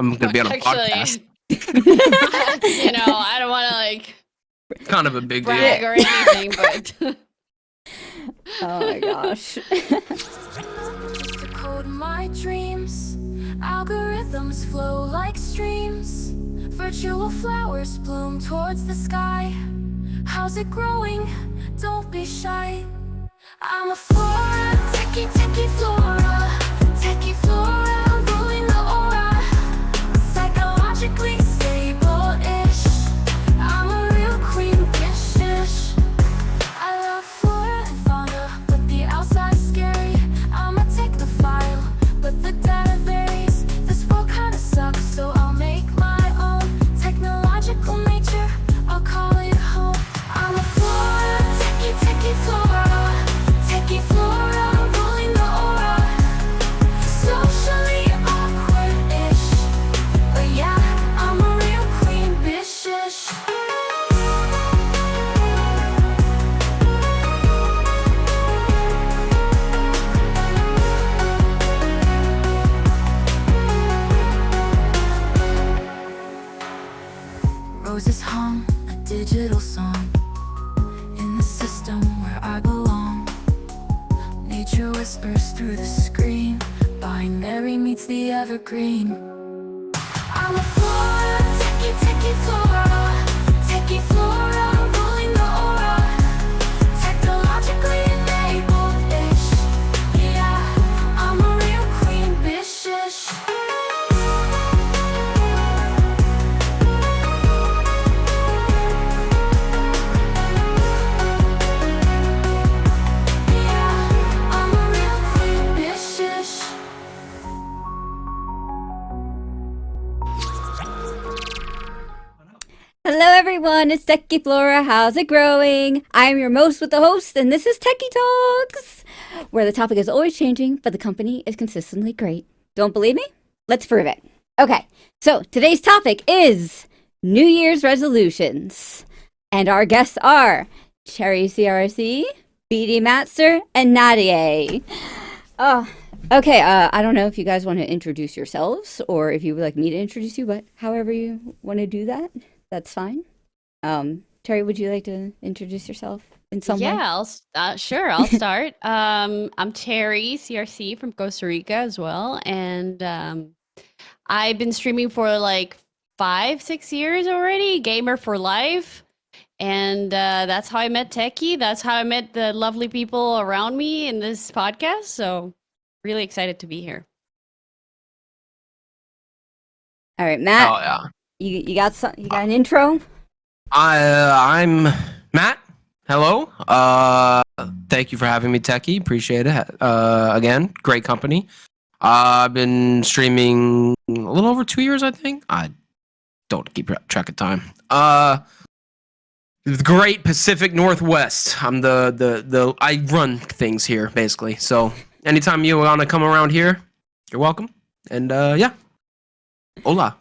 I'm gonna be on a Actually, podcast. I don't want to like It's kind of a big brag deal. or anything, but Oh my gosh. Just to code my dreams. Algorithms flow like streams. Virtual flowers bloom towards the sky. How's it growing? Don't be shy. I'm a Flora, Techy Flora. Techy Flora, ruling the aura. Psychologically stable-ish. I'm a real queen, ish. I love flora and fauna, but the outside's scary. I'm a technophile, but the data varies. This world kinda sucks, so I'll make my own technological nature. I'll call it home. I'm a Flora, Techy Flora. Techy Flora, ruling the aura. Socially awkward-ish, but yeah, I'm a real queen, bitch-ish. Roses hum a digital song in the system where I belong. Nature whispers through the screen. Binary meets the evergreen. I'm a Flora, Techy Flora. Techy Flora, ruling the aura. Technologically enabled-ish. Yeah, I'm a real queen, bitch-ish. Yeah, I'm a real queen, bitch-ish. Hello everyone, it's Techy Flora. How's it growing? I'm your most with the host, and this is TechyTalks, where the topic is always changing, but the company is consistently great. Don't believe me? Let's prove it. Okay, so today's topic is New Year's resolutions. And our guests are CherryCrC, Bdmatsterrr, and Nadie. Oh, okay, I don't know if you guys want to introduce yourselves or if you would like me to introduce you, but however you want to do that, that's fine. Terry, would you like to introduce yourself in some way? yeah, sure, I'll start. I'm Terry CRC from Costa Rica as well, and I've been streaming for like 5-6 years already. Gamer for life, and that's how I met Techy. That's how I met the lovely people around me in this podcast. So, really excited to be here. All right, Matt, Oh yeah. you got some, you got an intro? I'm Matt. Hello. Thank you for having me, Techy. Appreciate it. Again, great company. I've been streaming a little over 2 years, I think. I don't keep track of time. The Great Pacific Northwest. I'm the I run things here basically. So anytime you want to come around here, you're welcome. And yeah. Hola.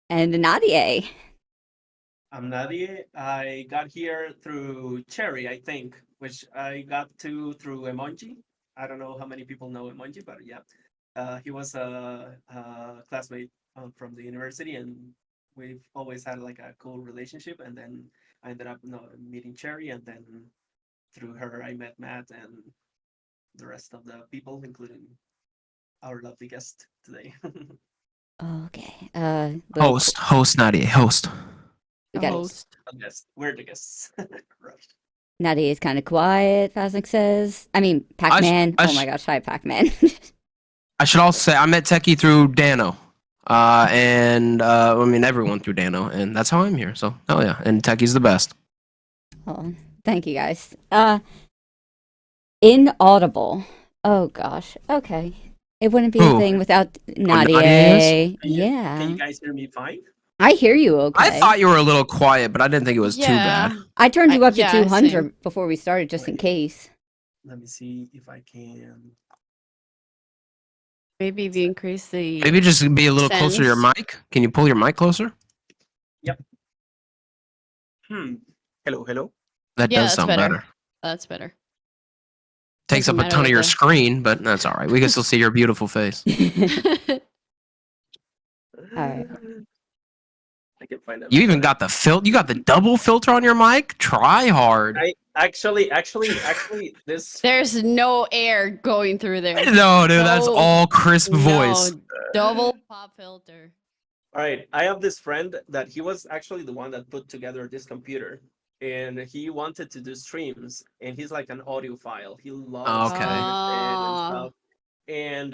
And Nadie. I'm Nadie. I got here through Cherry, I think, which I got to through Emoji. I don't know how many people know Emoji, but yeah. He was a classmate from the university, and we've always had like a cool relationship. And then I ended up meeting Cherry, and then through her, I met Matt and the rest of the people, including our lovely guest today. Okay. Host Nadia, host. We The got host. Yes, we're the guests. Right. Nadie is kind of quiet, Faznik says. I mean, Pac-Man. I Oh my gosh, hi, Pac-Man. I should also say I met Techy through Dano. And I mean everyone through Dano, and that's how I'm here. So hell yeah. And Techy's the best. Oh, thank you guys. Inaudible. Oh gosh. Okay. It wouldn't be a Who? thing without Nadia Nadie. Can Yeah. you guys hear me fine? I hear you okay. I thought you were a little quiet, but I didn't think it was too bad. I turned you up to yeah, 200 same. before we started, just in case. Let me see if I can. Maybe if you increase the Maybe just be a little closer to your sense. mic. Can you pull your mic closer? Hello. That Yeah, does that's sound better. better. That's better. Takes Doesn't up a matter ton of what your the- screen, but that's all right. We can still see your beautiful face. Alright. I can find that. You even got the You got the double filter on your mic. Try hard. I actually, this. There's no air going through there. No, dude, that's No, all crisp voice. No, double pop filter. All right, I have this friend that he was actually the one that put together this computer, and he wanted to do streams, and he's like an audiophile. He loves Okay. everything and Ah. stuff. And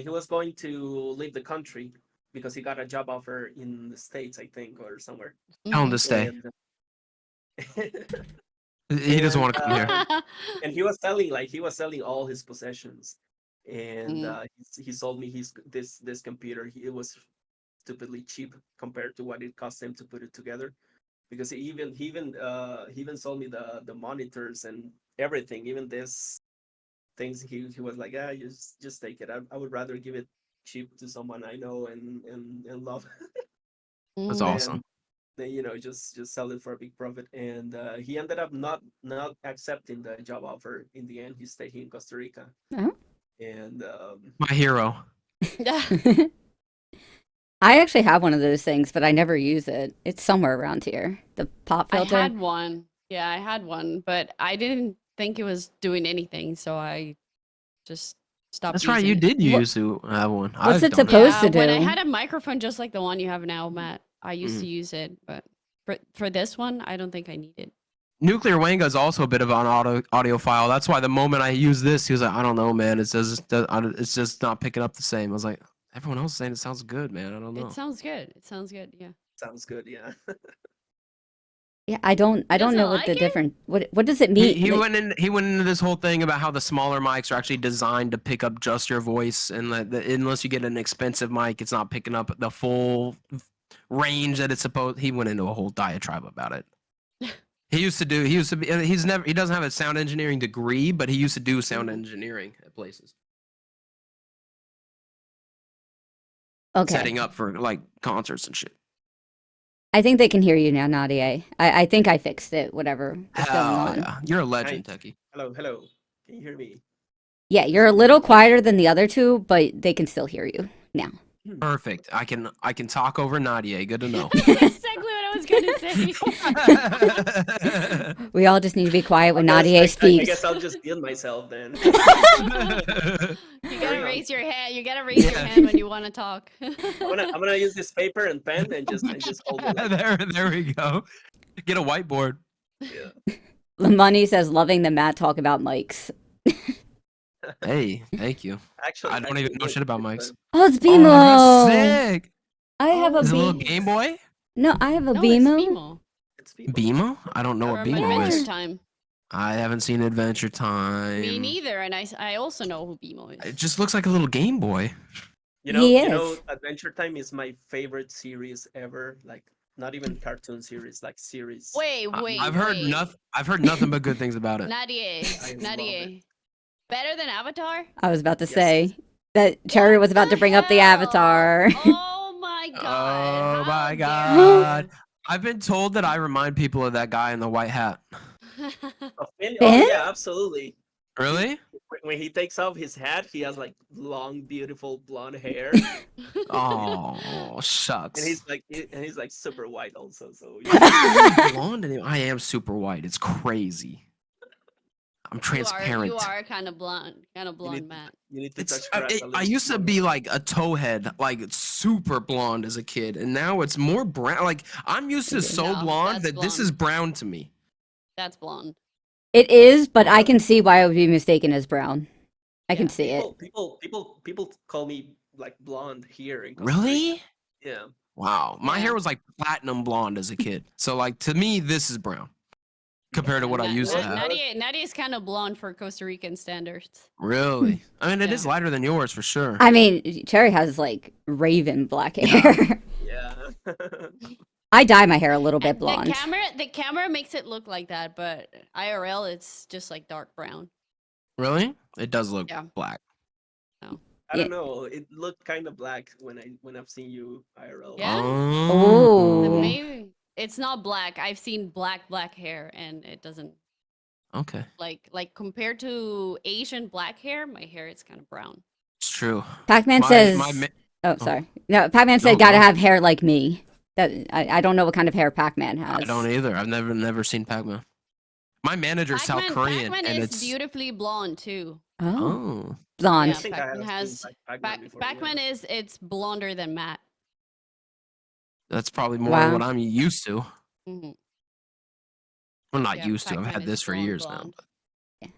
he was going to leave the country because he got a job offer in the States, I think, or somewhere. Tell him to stay. And, He doesn't want to come here. and he was selling all his possessions, and he sold me this computer. It was stupidly cheap compared to what it cost him to put it together, because he even sold me the monitors and everything, even this things. He was like, ah, just take it. I would rather give it cheap to someone I know and love. That's Mm. awesome. Then just sell it for a big profit. And he ended up not accepting the job offer in the end. He stayed here in Costa Rica. Oh. And My hero. I actually have one of those things, but I never use it. It's somewhere around here. The pop filter. I had one. Yeah, I had one, but I didn't think it was doing anything, so I just stopped. That's right. You using it. did used to have one. What's it done that. supposed to When I do? had a microphone just like the one you have now, Matt, I used to use it, but for this one, I don't think I need it. Nuclear Wanga is also a bit of an audiophile. That's why the moment I use this, he was like, I don't know, man. It's just not picking up the same. I was like, everyone else is saying it sounds good, man. I don't know. It sounds good. It sounds good. Yeah. sounds good, yeah. Yeah, I don't doesn't know what like the it? different what does it mean? He Like, went into this whole thing about how the smaller mics are actually designed to pick up just your voice, and unless you get an expensive mic, it's not picking up the full range that it's supposed. He went into a whole diatribe about it. He used to be. He doesn't have a sound engineering degree, but he used to do sound engineering at places, okay. setting up for like concerts and shit. I think they can hear you now, Nadie. I think I fixed it, whatever was going Hell on. yeah, you're a legend, Techy. Hello. Can you hear me? Yeah, you're a little quieter than the other two, but they can still hear you now. Perfect. I can talk over Nadie. Good to know. That's exactly what I was gonna say. We all just need to be quiet when I Nadie I speaks. guess I'll just mute myself then. You gotta raise your hand. You gotta raise your hand when you want to talk. I'm gonna use this paper and pen and just hold it like there we go. Get a whiteboard. yeah. Lamani says, loving the Matt talk about mics. Hey, thank you. Actually, I don't even know shit about mics. Oh, it's Oh, BMO. that's sick. I have a Is it a little B. Game Boy? No, I have a No, it's BMO. BMO. It's people. BMO? I don't know what From BMO Adventure is. Time. I haven't seen Adventure Time. Me neither, and I also know who BMO It is. just looks like a little Game Boy. You know, He you know, is. Adventure Time is my favorite series ever. Like, not even cartoon series, like series. Wait. I've heard nothing but good things about it. Nadie. I love Nadie. Better than Avatar? I was about to Yes. say that Cherry was about to bring up the hell? Avatar. Oh my god. Oh How my dare god. I've been told that I remind people of that guy in the white hat. you. Oh, Finn? Finn? Oh, yeah, absolutely. Really? When he takes off his hat, he has like long, beautiful blonde hair, Oh, shucks. and he's like super white also. So I'm blonde anymore. I am super white. It's crazy. I'm transparent. You are kind of blonde, Matt. you need to It's, touch grass a I little used to more. be like a towhead, like super blonde as a kid, and now it's more brown. Like I'm used to so No, blonde that's that this is blonde. brown to me. That's blonde. It is, but I can see why it would be mistaken as brown. I can Yeah. see it. People call me like blonde here in Costa Rica. Really? Yeah. Wow. My Yeah. hair was like platinum blonde as a kid. So like to me, this is brown compared to what I used to have. Nadia is kind of blonde for Costa Rican standards. Really? I mean, it Yeah. is lighter than yours for sure. I mean, Cherry has like raven black hair. Yeah. I dye my hair a little bit And blonde. The camera makes it look like that, but IRL it's just like dark brown. Really? It does look Yeah. black. I don't know. It looked kind of black when I've seen you IRL. Yeah? Oh. Maybe it's not black. I've seen black hair, and it doesn't Okay. like compared to Asian black hair. My hair is kind of brown. It's true. Pac-Man says, Oh, sorry. No, Pac-Man said No, gotta no. have hair like me. That I don't know what kind of hair Pac-Man has. I don't either. I've never seen Pac-Man. My manager's South Korean, Pac-Man and is it's beautifully blonde too. Oh, oh, I blonde. Yeah, think I Pac-Man have seen has Pac-Man before. Pac-Man is it's blonder than Matt. that's probably more Wow. what I'm used to. Mhm. Well, not Yeah, used to. I've Pac-Man had is this for years now. blonde.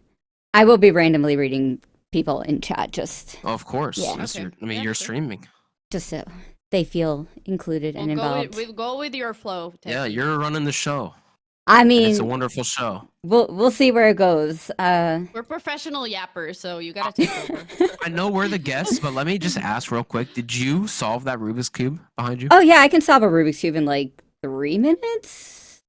I will be randomly reading people in chat just Of course. Yeah. That's Okay. I mean, Yeah, you're sure. streaming. so they feel included and involved. We'll go with your flow. Yeah, Techy. you're running the show, I and it's a mean, wonderful show. we'll see where it goes. We're professional yappers, so you gotta take over. I know we're the guests, but let me just ask real quick: did you solve that Rubik's cube behind you? Oh yeah, I can solve a Rubik's cube in like 3 minutes.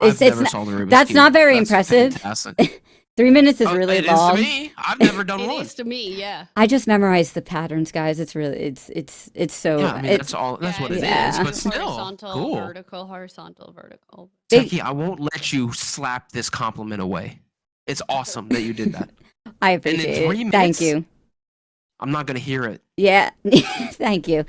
I've never not, solved a Rubik's that's cube. not very That's impressive. Fantastic. 3 minutes is Oh, really it long. is to me. I've never done It one. is to me, yeah. I just memorized the patterns, guys. It's really it's so Yeah, I mean it's that's all. That's Yeah, what it is. Yeah. But still, horizontal, cool. vertical, horizontal, vertical. Big- Techy, I won't let you slap this compliment away. It's awesome that you did that. I And appreciate in 3 it. minutes, Thank you. I'm not gonna hear it. Yeah, thank you.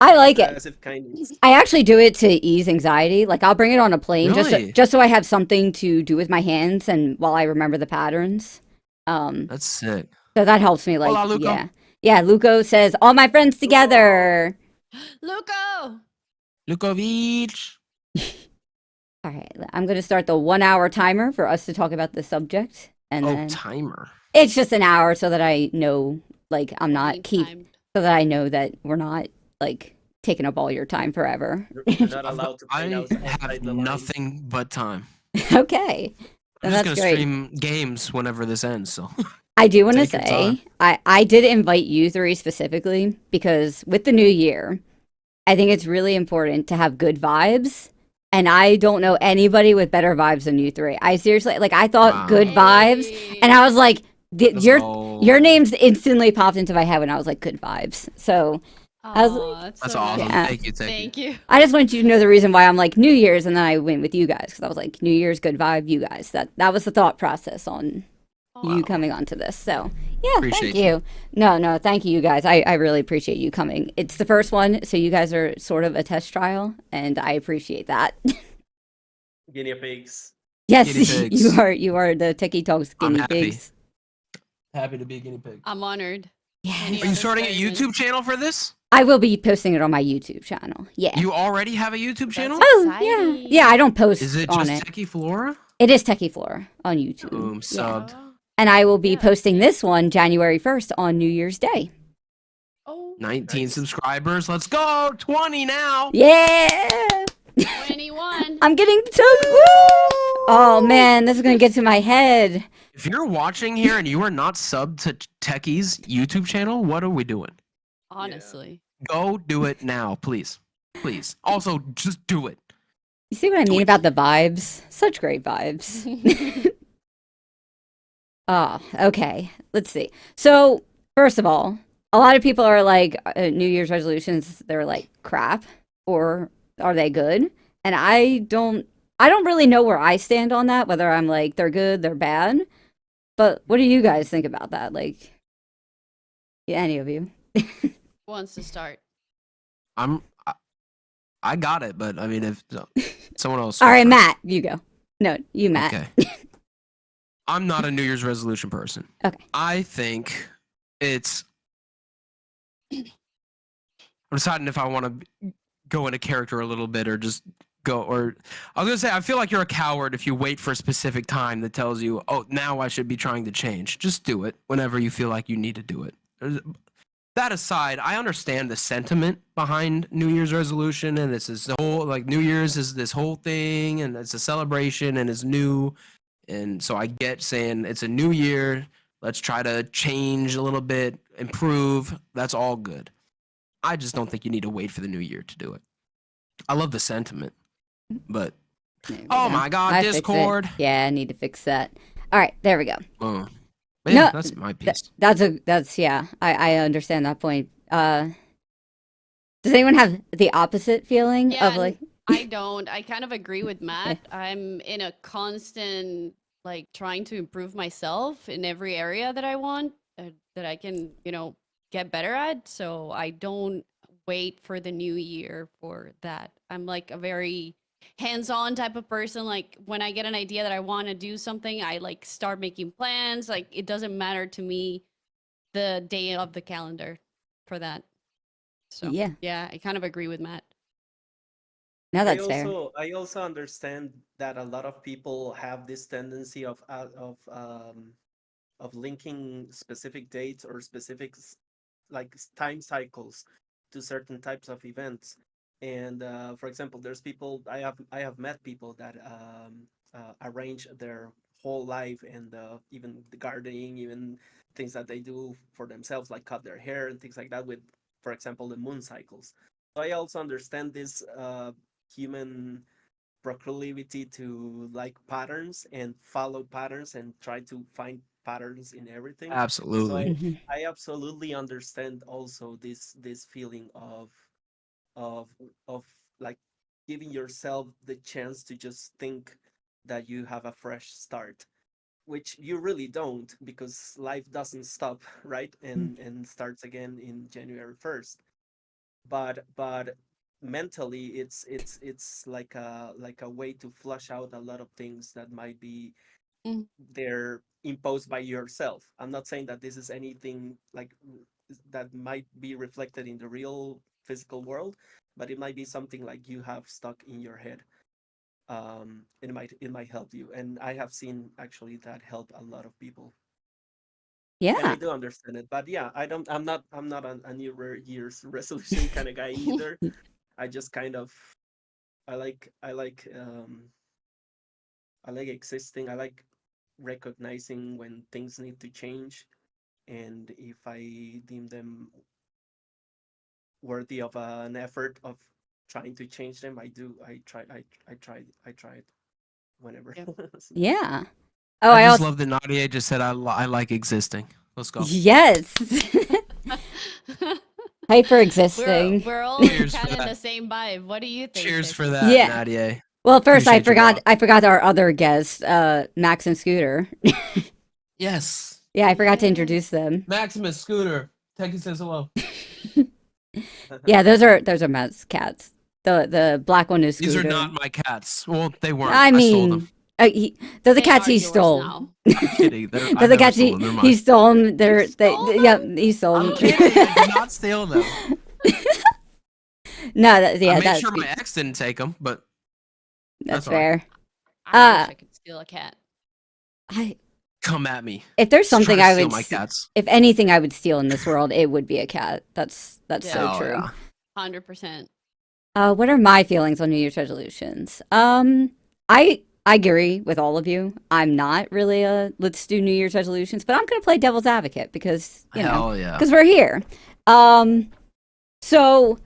I like it. Passive kindness. I actually do it to ease anxiety. Like I'll bring it on a plane Really? just so I have something to do with my hands and while I remember the patterns. That's sick. So that helps me. Like, Hola, Luco. yeah, yeah. Luco says, "All my friends together." Luco! Lukovic. All right, I'm gonna start the 1 hour timer for us to talk about the subject, and Oh, then timer. it's just an hour so that I know, like, I'm Being not timed. so that I know that we're not like taking up all your time forever. You're not allowed to I play have outside the lines. nothing but time. Okay, I'm then just that's gonna great. stream games whenever this ends. So I do want to Take your time. say I did invite you three specifically because with the new year, I think it's really important to have good vibes. And I don't know anybody with better vibes than you three. I seriously like I thought Wow. good vibes, and I was like, let's your go. names instantly popped into my head when I was like good vibes. So I was- Aw, That's so awesome. nice. Yeah. Thank you. Thank you. I just want you to know the reason why I'm like New Year's, and then I went with you guys because I was like New Year's, good vibe, you guys. That was the thought process on you Wow. coming onto this. So yeah, Appreciate thank you. No, thank you guys. I really appreciate you coming. It's the first one, so you guys are sort of a test trial, and I appreciate that. Guinea pigs. Yes, Guinea pigs. you are the TechyTalks I'm guinea happy. pigs. Happy to be a guinea pig. I'm honored. Yeah. Any Are you other starting a experiments? YouTube channel for this? I will be posting it on my YouTube channel. Yeah. You already have a YouTube channel? Oh yeah, exciting. yeah. I don't post Is it on just it. Techy Flora? It is Techy Flora on YouTube. Boom, Yeah. subbed. And I will be Yeah. posting this one January 1st on New Year's Day. Oh, 19 Nice. subscribers. Let's go. 20 now. Yeah. 21. I'm getting so. Oh man, this is gonna get to my head. If you're watching here and you are not subbed to Techy's YouTube channel, what are we doing? Honestly. Go do it now, please. Please. Also, just do it. You see what I Do mean it. about the vibes? Such great vibes. Oh, okay. Let's see. So, first of all, a lot of people are like, New Year's resolutions, they're like crap, or are they good? And I don't really know where I stand on that, whether I'm like, they're good, they're bad. But what do you guys think about that? Like, yeah, any of you? Who wants to start? I got it, but I mean, if someone else. All right, first. Matt, you go. No, you, Matt. Okay. I'm not a New Year's resolution person. Okay. I think it's. I'm deciding if I want to go into character a little bit or just go. Or I was gonna say I feel like you're a coward if you wait for a specific time that tells you, oh, now I should be trying to change. Just do it whenever you feel like you need to do it. That aside, I understand the sentiment behind New Year's resolution, and this is the whole like New Year's is this whole thing, and it's a celebration, and it's new, and so I get saying it's a new year. Let's try to change a little bit, improve. That's all good. I just don't think you need to wait for the new year to do it. I love the sentiment, but There we oh go. my God, I fixed it. Discord. Yeah, I need to fix that. All right, there we go. But yeah, No, that's my piece. That's yeah. I understand that point. Does anyone have the opposite feeling Yeah, of like? I don't. I kind of agree with Matt. I'm in a constant like trying to improve myself in every area that I want, that I can, get better at. So I don't wait for the new year for that. I'm like a very hands-on type of person. Like when I get an idea that I want to do something, I like start making plans. Like it doesn't matter to me the day of the calendar for that. So Yeah. yeah, I kind of agree with Matt. No, that's fair. I also understand that a lot of people have this tendency of linking specific dates or specific time cycles to certain types of events. And for example, there's people I have met people that arrange their whole life and even the gardening, even things that they do for themselves, like cut their hair and things like that, with, for example, the moon cycles. So I also understand this human proclivity to like patterns and follow patterns and try to find patterns in everything. So Absolutely. Mhm. I absolutely understand also this feeling of of like giving yourself the chance to just think that you have a fresh start, which you really don't, because life doesn't stop, right? And starts again in January 1st. But mentally it's like a way to flush out a lot of things that might be Mm. there imposed by yourself. I'm not saying that this is anything like that might be reflected in the real physical world, but it might be something like you have stuck in your head. It might help you, and I have seen actually that help a lot of people, and I Yeah. do understand it. But yeah, I'm not a year's resolution kind of guy either. I just kind of I like existing. I like recognizing when things need to change, and if I deem them worthy of an effort of trying to change them, I do. I try it whenever. Yep. So, Yeah. Oh, I I just also love that Nadia just said I like existing. Let's go. yes. Hyper we're existing. we're all Cheers for kind of in that. the same vibe. What do you think, Cheers for Techy? that, Yeah. Nadia. Well, first Appreciate you a lot. I forgot our other guests, Max and Scooter. Yes. Yeah, I forgot to Yeah. introduce them. Maximus Scooter. Techy says hello. Yeah, those are Matt's cats. The black one is These are Scooter. not my cats. Well, they weren't. I I stole them. mean, they're the They cats are he yours stole. now. I'm kidding. I They're the never cats stole them. They're he mine. stole them. You stole Yeah, them? he stole I'm them. kidding. I did not steal them. No, I yeah, made sure my ex didn't take them, but that's that's all right. fair. I wish I could steal a cat. I Come at me. if there's Just try something to I steal would, my cats. if anything I would steal in this world, it would be a cat. That's Yeah. so Hell true. yeah. 100%. What are my feelings on New Year's resolutions? I agree with all of you. I'm not really a let's do New Year's resolutions, but I'm gonna play devil's advocate because Hell yeah. because we're here. Um, so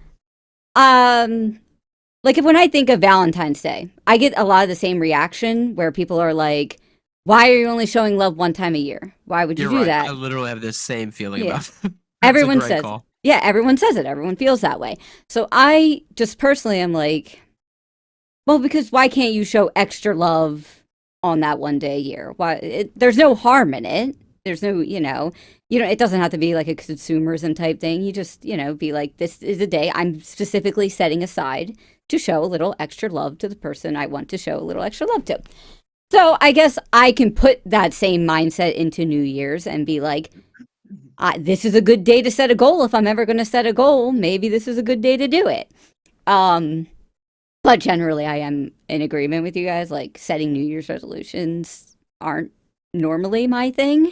like if when I think of Valentine's Day, I get a lot of the same reaction where people are like, "Why are you only showing love one time a year? Why would you You're do right. that?" I literally have this same feeling Yeah. about it. That's Everyone a great says, call. yeah, everyone says it. Everyone feels that way. So I just personally am like, well, because why can't you show extra love on that one day a year? There's no harm in it. There's no, it doesn't have to be like a consumerism type thing. You just, be like, this is a day I'm specifically setting aside to show a little extra love to the person I want to show a little extra love to. So I guess I can put that same mindset into New Year's and be like, this is a good day to set a goal. If I'm ever going to set a goal, maybe this is a good day to do it. But generally, I am in agreement with you guys. Like setting New Year's resolutions aren't normally my thing.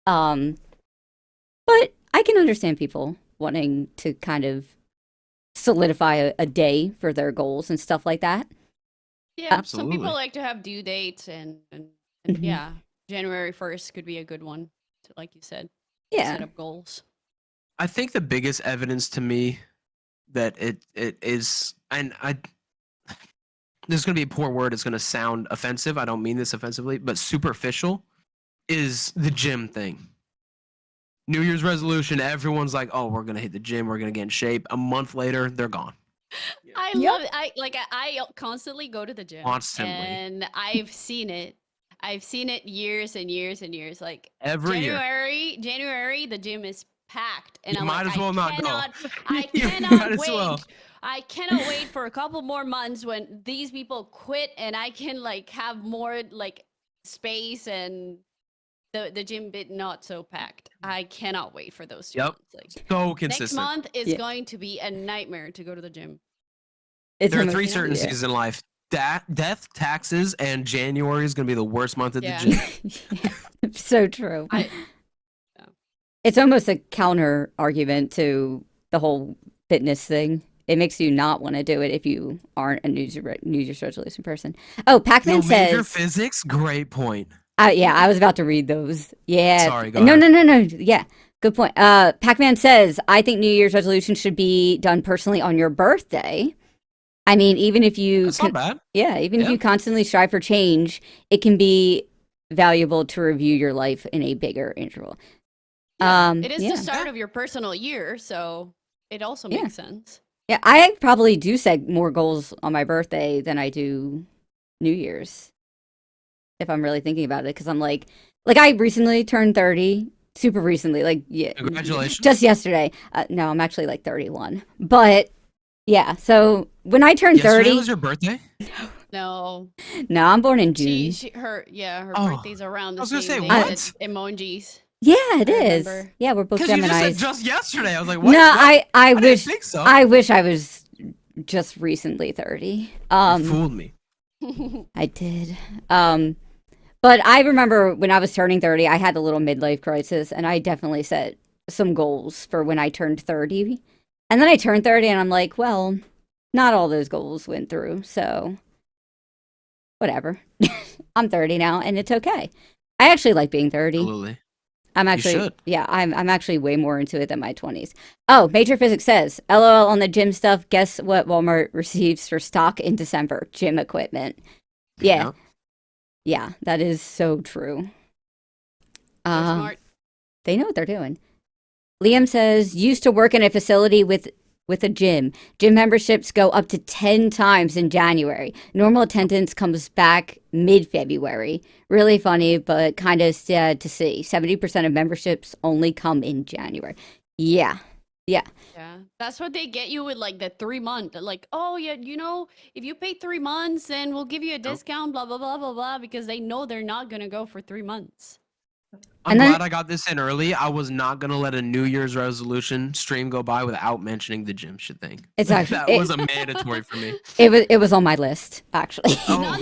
But I can understand people wanting to kind of solidify a day for their goals and stuff like that. Yeah, some Absolutely. people like to have due dates, and Mhm. yeah, January 1st could be a good one, to, like you said, to Yeah. set up goals. I think the biggest evidence to me that it is, and this is going to be a poor word. It's going to sound offensive. I don't mean this offensively, but superficial is the gym thing. New Year's resolution, everyone's like, oh, we're going to hit the gym. We're going to get in shape. A month later, they're gone. I Yep. love it. I constantly go to the gym, Constantly. and I've seen it. I've seen it years and years and years. Like Every year. January, the gym is packed, and You I'm might like, as well not go. I You cannot might as wait. well. I cannot wait for a couple more months when these people quit and I can like have more like space and the gym bit not so packed. I cannot wait for those 2 Yep. months. Like So next consistent. month is Yeah. going to be a nightmare to go to the gym. It's There are almost- 3 you know? certain Yeah. seasons in life. Death, taxes, and January is going to be the worst month at Yeah. the gym. So true. I It's almost a counter argument to the whole fitness thing. It makes you not want to do it if you aren't a New Year's resolution person. Oh, Pac-Man No, major says, physics, great point. yeah, I was about to read those. Yeah. Sorry, go No, ahead. no. Yeah. Good point. Pac-Man says, I think New Year's resolution should be done personally on your birthday. I mean, even if you That's not bad. even if Yeah. you constantly strive for change, it can be valuable to review your life in a bigger interval. it is yeah. the start of your personal year, so it also Yeah. makes sense. Yeah, I probably do set more goals on my birthday than I do New Year's. If I'm really thinking about it, because I'm like I recently turned 30, super recently, like yeah, Congratulations. just yesterday. No, I'm actually like 31, but yeah. So when I turned Yesterday 30, was your birthday? No, no, I'm born in June. her Oh, birthday's around the I was gonna same say, day what? as emojis. Yeah, it I is. remember. Yeah, we're both Because you just said Geminis. just yesterday. I was like, what? No, What? I didn't wish think so. I wish I was just recently 30. You fooled me. I did. But I remember when I was turning 30, I had a little midlife crisis, and I definitely set some goals for when I turned 30. And then I turned 30, and I'm like, well, not all those goals went through, so whatever. I'm 30 now, and it's okay. I actually like being 30. Absolutely. I'm actually, should. yeah, I'm actually way more into it than my 20s. Oh, Major Physics says, LOL on the gym stuff. Guess what Walmart receives for stock in December? Gym equipment. Yeah. Yeah, that is so true. They're smart. They know what they're doing. Liam says, used to work in a facility with a gym. Gym memberships go up to 10 times in January. Normal attendance comes back mid-February. Really funny, but kind of sad to see. 70% of memberships only come in January. Yeah. Yeah, that's what they get you with like the 3 month. Like, oh yeah, you know, if you pay 3 months, then we'll give you a discount. Blah blah blah blah blah. Because they know they're not gonna go for 3 months. I'm And then- glad I got this in early. I was not going to let a New Year's resolution stream go by without mentioning the gym shit thing. It's actually- that was a mandatory for me. It was on my list, actually. Oh,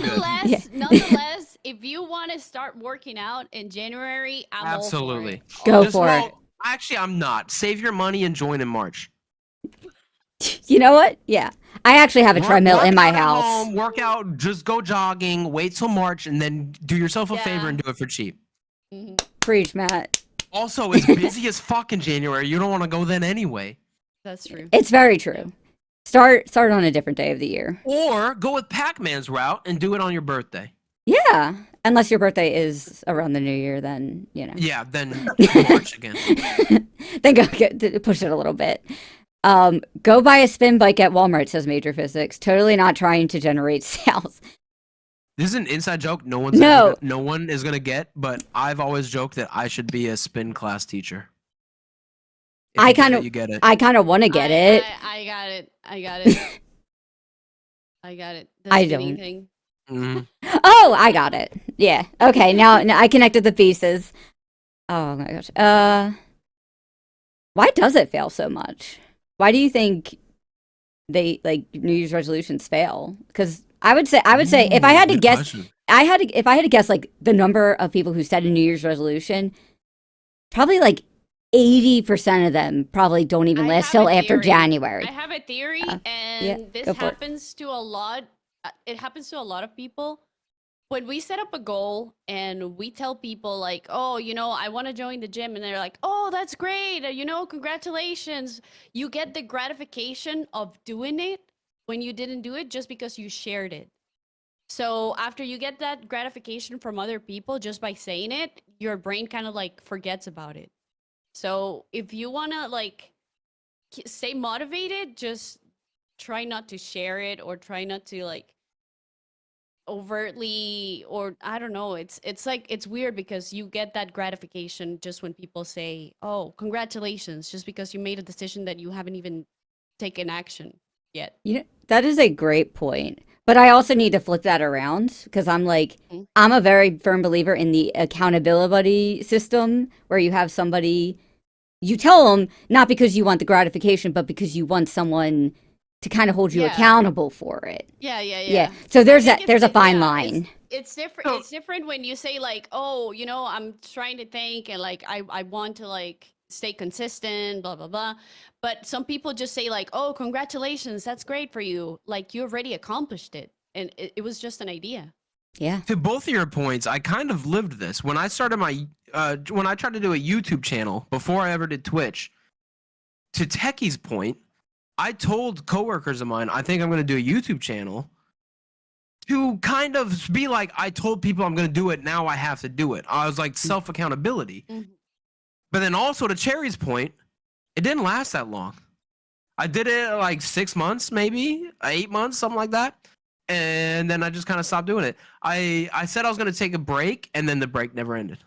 good. Nonetheless, if you want to start working out in January, I'm Absolutely. all for it. Go Just, for it. well, actually, I'm not. Save your money and join in March. You know what? Yeah. I actually have a treadmill in my out at house. home, work out, just go jogging, wait till March, and then do yourself a favor Yeah. and do it for cheap. Mhm. Preach, Matt. Also, it's busy as fuck in January. You don't want to go then anyway. That's true. It's very true. Start on a different day of the year. Or go with Pac-Man's route and do it on your birthday. Yeah. Unless your birthday is around the new year, then, you know. Yeah, then March again. Then push it a little bit. Go buy a spin bike at Walmart, says Major Physics. Totally not trying to generate sales. This is an inside joke. No one is gonna get. But I've always joked that I should be a spin class teacher. If I you get kind it, of, you get it. I kind of want to get it. I got it. I got it. The I spinning don't. thing. Mhm. Oh, I got it. Yeah. Okay. Now I connected the pieces. Oh my gosh. Why does it fail so much? Why do you think they like New Year's resolutions fail? Because I would say if I had to Good guess, question. if I had to guess like the number of people who set a New Year's resolution, probably like 80% of them probably don't even I last have till a after theory. January. I have a theory, yeah, and this go for it. happens to a lot. It happens to a lot of people. When we set up a goal and we tell people like, oh, you know, I want to join the gym, and they're like, oh, that's great, you know, congratulations. You get the gratification of doing it when you didn't do it just because you shared it. So after you get that gratification from other people just by saying it, your brain kind of like forgets about it. So if you want to like stay motivated, just try not to share it or try not to like overtly, or I don't know, it's like it's weird because you get that gratification just when people say, oh, congratulations, just because you made a decision that you haven't even taken action yet. You know, that is a great point. But I also need to flip that around because I'm like, Mm. I'm a very firm believer in the accountability system where you have somebody, you tell them not because you want the gratification, but because you want someone to kind of hold you Yeah. accountable for it. Yeah, yeah, Yeah. yeah. So I there's think there's a fine yeah, line. it's different. So- It's different when you say like, oh, I'm trying to think and like I want to like stay consistent, blah blah blah. But some people just say like, oh, congratulations, that's great for you. Like you already accomplished it, and it was just an idea. Yeah. To both of your points, I kind of lived this when I started when I tried to do a YouTube channel before I ever did Twitch. To Techie's point, I told coworkers of mine I think I'm going to do a YouTube channel to kind of be like, I told people I'm going to do it, now I have to do it. I was like self accountability. Mhm. But then also to Cherry's point, it didn't last that long. I did it like 6 months, maybe 8 months, something like that. And then I just kind of stopped doing it. I said I was going to take a break, and then the break never ended.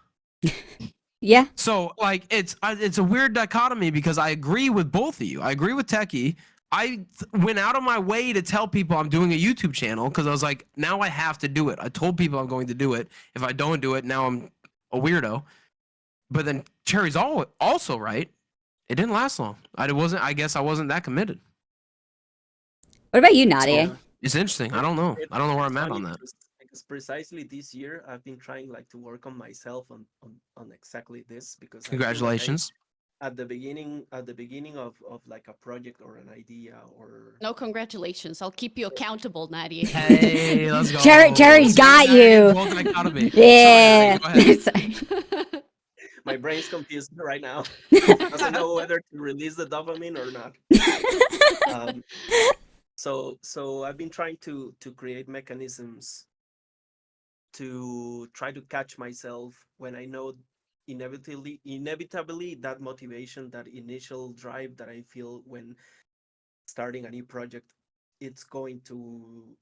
Yeah. So like it's a weird dichotomy because I agree with both of you. I agree with Techie. I went out of my way to tell people I'm doing a YouTube channel because I was like, now I have to do it. I told people I'm going to do it. If I don't do it, now I'm a weirdo. But then Cherry's also right. It didn't last long. I guess I wasn't that committed. What about you, So Nadia? it's interesting. I don't know. I don't know where I'm at on that. Because precisely this year I've been trying like to work on myself on exactly this because I feel like Congratulations. at the beginning of like a project or an idea or No, congratulations. I'll keep you accountable, Nadie. Hey, let's go. Cherry's got Now you're you. both dichotomy. Yeah. Sorry, Nadie, go ahead. my brain's confused right now. Doesn't know whether to release the dopamine or not. Um, so I've been trying to create mechanisms to try to catch myself when I know inevitably that motivation, that initial drive that I feel when starting a new project, it's going to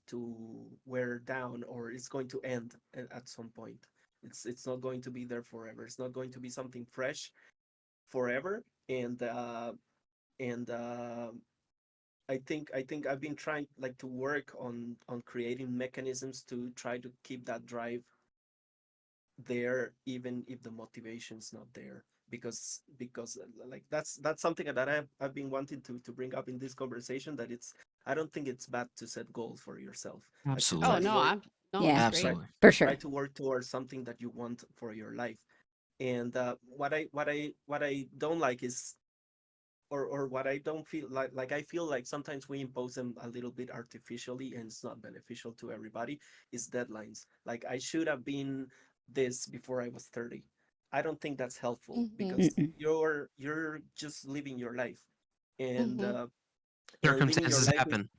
wear down or it's going to end at some point. It's not going to be there forever. It's not going to be something fresh forever. And I think I've been trying like to work on creating mechanisms to try to keep that drive there even if the motivation's not there because like that's something that I've been wanting to bring up in this conversation, that it's I don't think it's bad to set goals for yourself, like to Oh try to Absolutely. no, work it's Yeah. great. Absolutely. For try sure. to work towards something that you want for your life. And what I don't like is or what I don't feel like I feel like sometimes we impose them a little bit artificially and it's not beneficial to everybody, is deadlines. Like I should have been this before I was 30. I don't think that's helpful Mhm. because Mm-mm. you're just living your life and Mhm. living your Circumstances life with happen.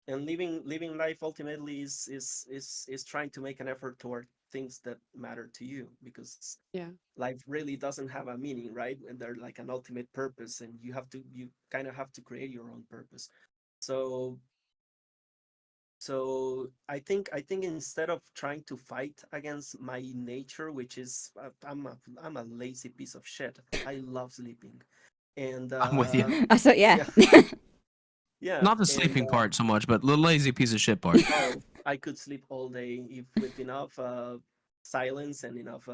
and living life ultimately is trying to make an effort toward things that matter to you, because Yeah. life really doesn't have a meaning, right? And they're like an ultimate purpose, and you kind of have to create your own purpose. So I think instead of trying to fight against my nature, which is I'm a lazy piece of shit. I love sleeping, and I'm with you. So yeah. yeah, yeah, Not the and sleeping part so much, but the lazy piece of shit part. oh, I could sleep all day if with enough silence and enough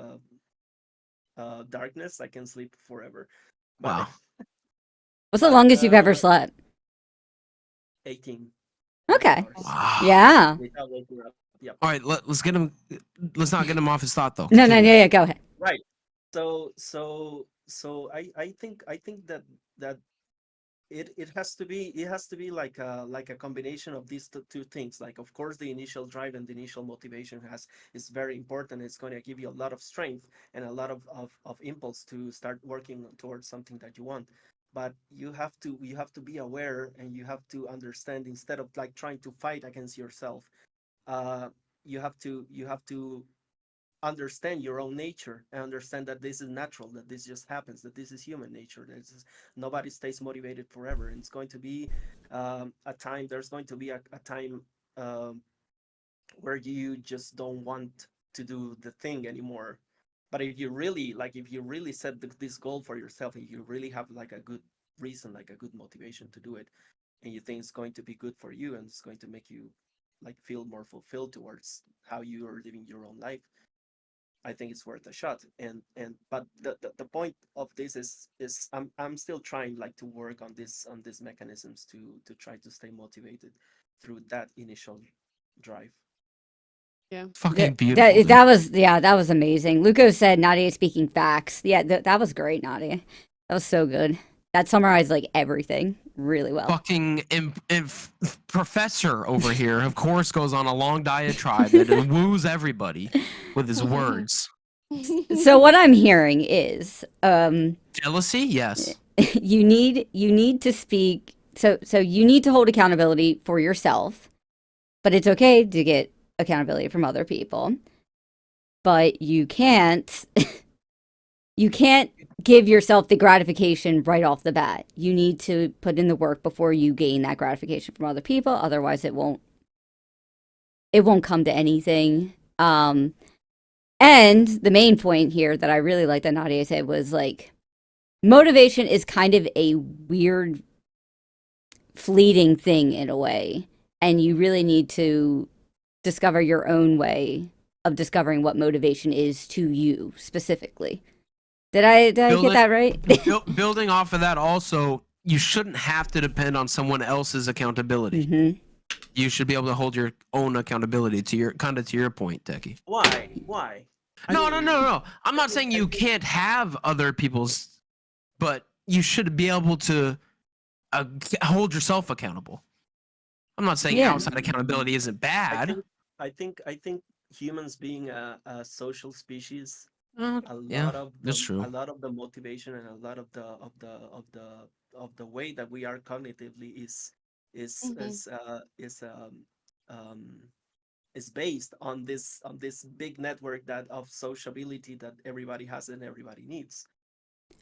darkness, I can sleep forever. But Wow. What's the but longest you've ever slept? 18 Okay. hours Wow. Yeah. without waking up. Yep. All right, let's get him. Let's not get him off his thought though. No, no, Continue. yeah, go ahead. Right. So I think that it has to be like a combination of these two things. Like of course the initial drive and the initial motivation is very important. It's going to give you a lot of strength and a lot of impulse to start working towards something that you want. But you have to be aware, and you have to understand, instead of like trying to fight against yourself, uh you have to understand your own nature and understand that this is natural, that this just happens, that this is human nature. Nobody stays motivated forever, and it's going to be a time. There's going to be a time um, where you just don't want to do the thing anymore. But if you really if you really set this goal for yourself, and you really have like a good reason, like a good motivation to do it, and you think it's going to be good for you and it's going to make you like feel more fulfilled towards how you are living your own life, I think it's worth a shot. And but the point of this is I'm still trying like to work on these mechanisms to try to stay motivated through that initial drive. Yeah. Fucking beautiful. dude. That was amazing. Luco said Nadia speaking facts. Yeah, that was great, Nadia. That was so good. That summarized like everything really well. Fucking professor over here, of course, goes on a long diatribe that woos everybody with his words. So what I'm hearing is Jealousy, yes. you need to speak, so you need to hold accountability for yourself, but it's okay to get accountability from other people. But you can't give yourself the gratification right off the bat. You need to put in the work before you gain that gratification from other people. Otherwise it won't come to anything. And the main point here that I really like that Nadia said was like, motivation is kind of a weird, fleeting thing in a way. And you really need to discover your own way of discovering what motivation is to you specifically. Did I get that right? Building off of that, also, you shouldn't have to depend on someone else's accountability. Mm-hmm. You should be able to hold your own accountability to your point, Techy. Why? No. I'm not saying you can't have other people's, but you should be able to hold yourself accountable. I'm not saying outside accountability isn't bad. I think humans being a social species, that's true. a lot of the motivation and a lot of the way that we are cognitively is based on this big network that of sociability that everybody has and everybody needs.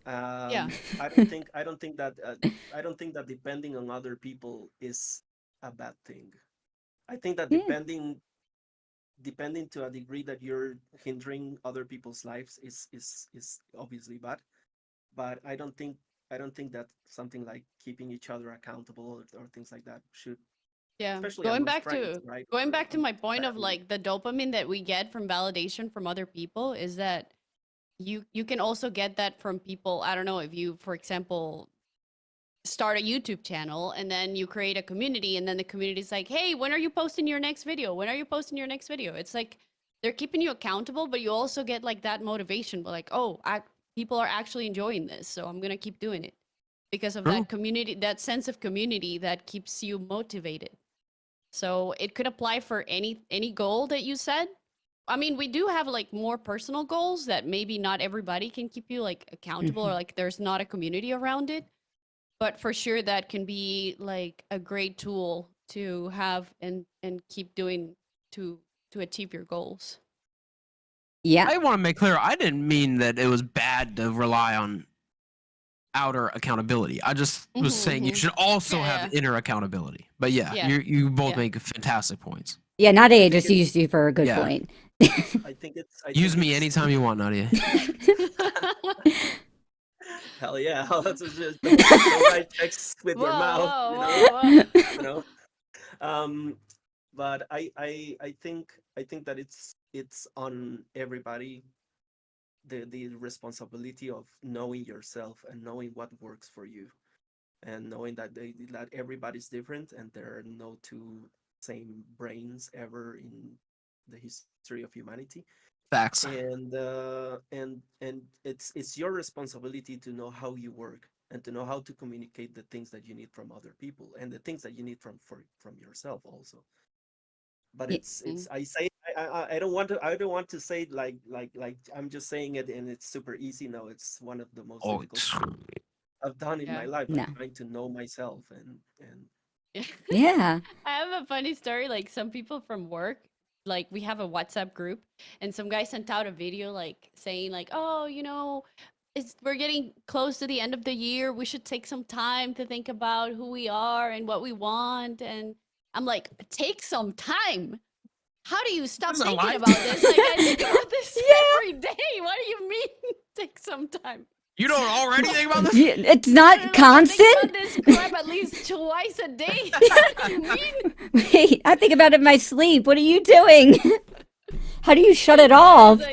Yeah. I don't think that depending on other people is a bad thing. I think that depending to a degree that you're hindering other people's lives is obviously bad. But I don't think that something like keeping each other accountable or things like that should, Yeah. especially Going amongst back friends, to right? going Or back to my amongst point of family. like the dopamine that we get from validation from other people is that you can also get that from people. I don't know, if you, for example, start a YouTube channel and then you create a community and then the community is like, hey, when are you posting your next video? When are you posting your next video? It's like they're keeping you accountable, but you also get like that motivation, but like, oh, people are actually enjoying this, so I'm gonna keep doing it because of that community, that sense of community that keeps you motivated. So it could apply for any goal that you set. I mean, we do have like more personal goals that maybe not everybody can keep you like accountable, or like there's not a community around it. But for sure that can be like a great tool to have and keep doing to achieve your goals. Yeah. I want to make clear, I didn't mean that it was bad to rely on outer accountability. I just was saying you should also have inner accountability. But yeah. you both make fantastic points. Yeah, Nadia just used you for a good point. I think Use me anytime you want, Nadia. Hell yeah! That's just don't write checks with your mouth, you know. But I think that it's on everybody the responsibility of knowing yourself and knowing what works for you, and knowing that that everybody's different and there are no two same brains ever in the history of humanity. Facts. And it's your responsibility to know how you work and to know how to communicate the things that you need from other people and the things that you need from yourself also. But it's I don't want to say like I'm just saying it and it's super easy. No, it's one of the most difficult things I've done in my life, like trying to know myself and yeah. I have a funny story. Like some people from work, like we have a WhatsApp group, and some guy sent out a video like saying like, oh, we're getting close to the end of the year. We should take some time to think about who we are and what we want. And I'm like, take some time. How do you stop This is a thinking life. about this? Like I think about this Yeah. every day. What do you mean? Take some time. You don't already think about this? Yeah, it's I not don't know, I think constant. about this crap at least twice a day. What do you mean? Wait, I think about it in my sleep. What are you doing? How do you shut This it guy off? is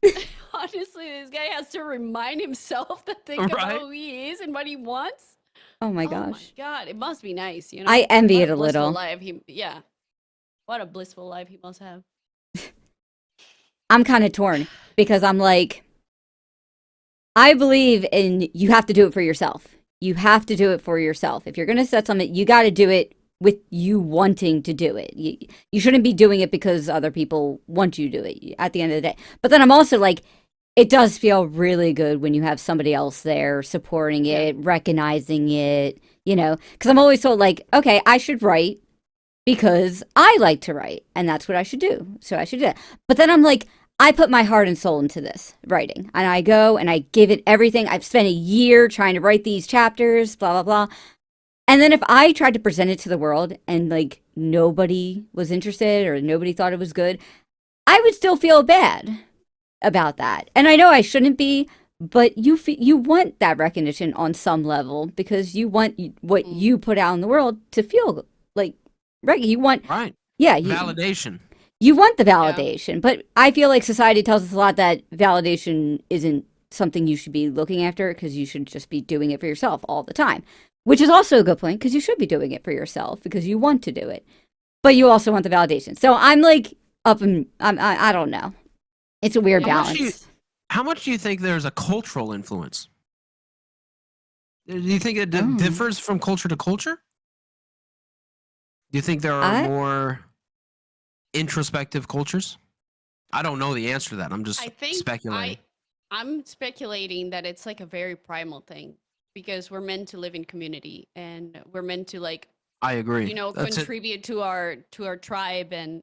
like, honestly, this guy has to remind himself to think about Right? who he is and what he wants. Oh my Oh my gosh. god, it must be nice, you know. I envy What it a a blissful little. life yeah. What a blissful life he must have. I'm kind of torn because I'm like, I believe in you have to do it for yourself. You have to do it for yourself. If you're going to set something, you got to do it with you wanting to do it. You shouldn't be doing it because other people want you to do it at the end of the day. But then I'm also like, it does feel really good when you have somebody else there supporting it, recognizing it, you know, because I'm always told, like, okay, I should write because I like to write and that's what I should do. So I should do it. But then I'm like, I put my heart and soul into this writing and I go and I give it everything. I've spent a year trying to write these chapters, blah, blah, blah. And then if I tried to present it to the world and like nobody was interested or nobody thought it was good, I would still feel bad about that. And I know I shouldn't be, but you want that recognition on some level because you want what you put out in the world to feel like you want Right. yeah, Validation. you want the validation, but I feel like society tells us a lot that validation isn't something you should be looking after because you should just be doing it for yourself all the time, which is also a good point because you should be doing it for yourself because you want to do it, but you also want the validation. So I'm like up and I don't know. It's a weird balance. How much do you think there's a cultural influence? Do you think it Oh. differs from culture to culture? Do you think there are more introspective cultures? I don't know the answer to that. I'm just I think speculating. I'm speculating that it's like a very primal thing because we're meant to live in community and we're meant to like I agree. you know That's it. contribute to our tribe and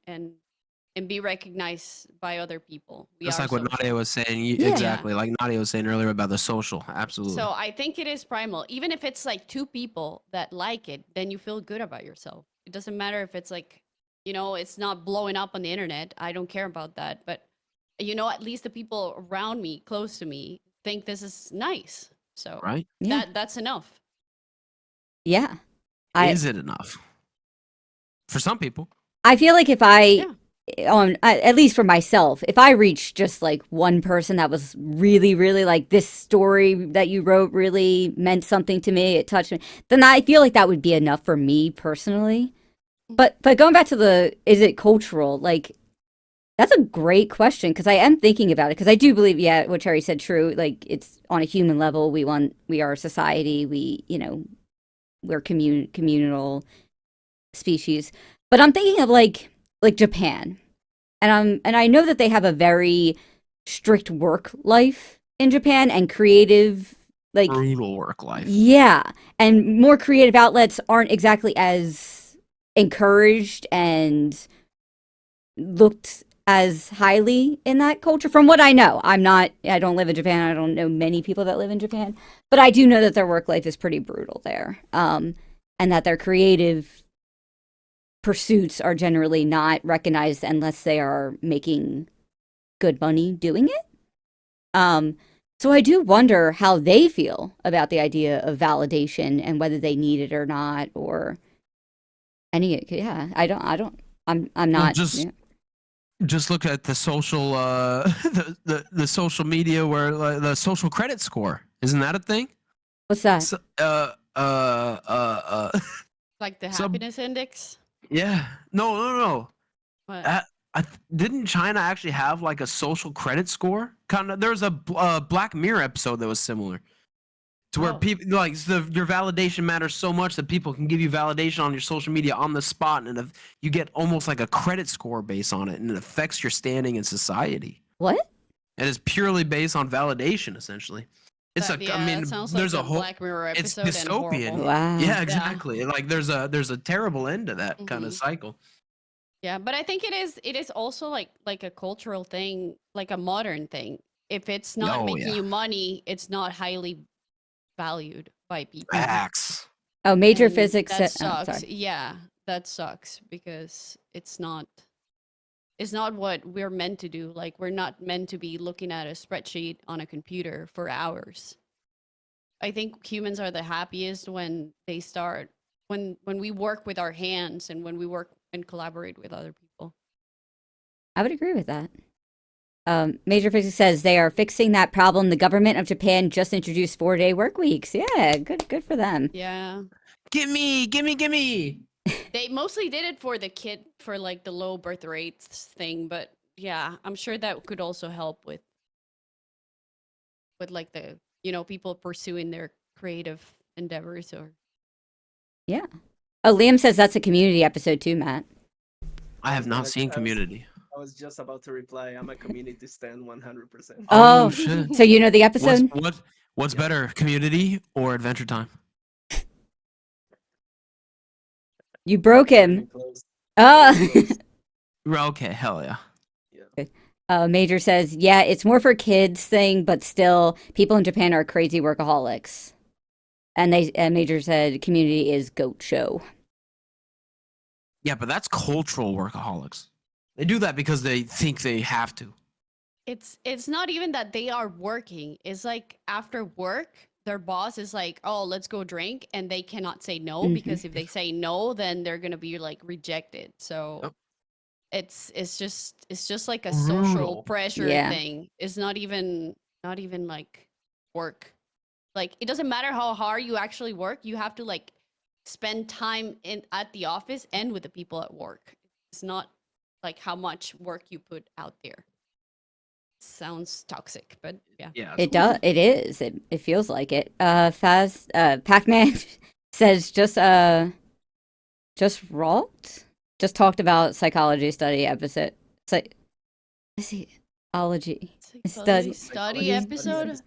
be recognized by other people. We Just are like what social. Nadia was saying. Yeah. Exactly. Like Nadia was saying earlier about the social. Absolutely. So I think it is primal. Even if it's like two people that like it, then you feel good about yourself. It doesn't matter if it's like, you know, it's not blowing up on the internet. I don't care about that. But, you know, at least the people around me, close to me, think this is nice. So right? Yeah. that's enough. Yeah. Is it enough? For some people. I feel like if at least for myself, if I reached just like one person that was really, really like this story that you wrote really meant something to me, it touched me, then I feel like that would be enough for me personally. But going back to is it cultural? Like, that's a great question because I am thinking about it because I do believe, yeah, what Cherry said, true. Like, it's on a human level. We are a society. We're communal species. But I'm thinking of like Japan, and I know that they have a very strict work life in Japan and creative, like brutal work life. Yeah, and more creative outlets aren't exactly as encouraged and looked as highly in that culture. From what I know, I don't live in Japan. I don't know many people that live in Japan, but I do know that their work life is pretty brutal there, and that their creative pursuits are generally not recognized unless they are making good money doing it. So I do wonder how they feel about the idea of validation and whether they need it or not, or any. Yeah, I'm not. Just look at the social the social media where the social credit score, isn't that a thing? What's that? So, Like the happiness index. Yeah. No. What? Didn't China actually have like a social credit score? Kind of. There's a Black Mirror episode that was similar, to where people like your validation matters so much that people can give you validation on your social media on the spot, and you get almost like a credit score based on it, and it affects your standing in society. What? And it's purely based on validation, essentially. It's that sounds there's like a whole Black Mirror it's episode dystopian. and horrible. Wow. Yeah, exactly. Yeah. Like there's a terrible end to that kind of cycle. Yeah, but I think it is also like a cultural thing, like a modern thing. If it's not making you money, it's not highly valued by people. Facts. Oh, major And physics. That sucks. Sorry. Yeah, that sucks because it's not. is not what we're meant to do. Like, we're not meant to be looking at a spreadsheet on a computer for hours. I think humans are the happiest when they start when we work with our hands and when we work and collaborate with other people. I would agree with that. Major Physics says they are fixing that problem. The government of Japan just introduced 4-day work weeks. Yeah, good for them. Yeah. Gimme. They mostly did it for the kid for like the low birth rates thing, but yeah, I'm sure that could also help with like the, people pursuing their creative endeavors or Yeah. Oh, Liam says that's a community episode too, Matt. I have not seen Community. I was just about to reply. I'm a community stan 100%. Oh, shit. so you know the episode? What's better, Community or Adventure Time? You broke him. Close. Oh. Okay, hell yeah. Major says, yeah, it's more for kids thing, but still, people in Japan are crazy workaholics. And Major said, Community is goat show. Yeah, but that's cultural workaholics. They do that because they think they have to. it's not even that they are working. It's like after work, their boss is like, "Oh, let's go drink," and they cannot say no because if they say no, then they're gonna be like rejected. So Yep. it's just like a social Brutal. pressure Yeah. thing. It's not even like work. Like, it doesn't matter how hard you actually work. You have to like spend time at the office and with the people at work. It's not like how much work you put out there. Sounds toxic, but yeah. Yeah. It does. It is. It feels like it. Pac-Man says just Ralt just talked about psychology study episode. Psychology Study episode.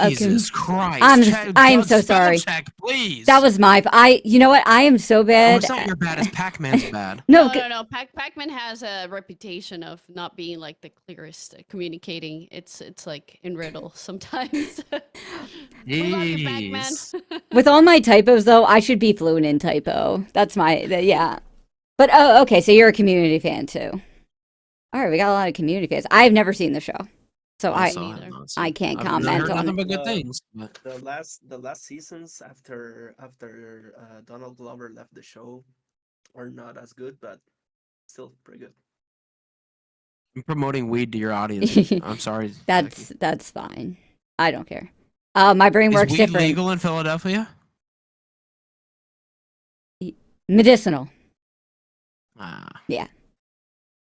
Jesus okay. Christ. I am so sorry. Check, please. That was my. You know what? I am so Oh, bad. it's not your bad. It's Pac-Man's bad. No, No. Pac-Man has a reputation of not being like the clearest at communicating. It's like in riddles sometimes. We love you, Pac-Man. Jeez. with all my typos though, I should be fluent in typo. That's yeah. But okay. So you're a Community fan too. All right, we got a lot of Community fans. I've never seen the show, so Also, I can't I've comment heard on nothing it. but good things. But The last seasons after Donald Glover left the show are not as good, but still pretty good. I'm promoting weed to your audience. I'm sorry. That's fine. I don't care. My brain Is works weed different. legal in Philadelphia? Medicinal. Ah. Yeah.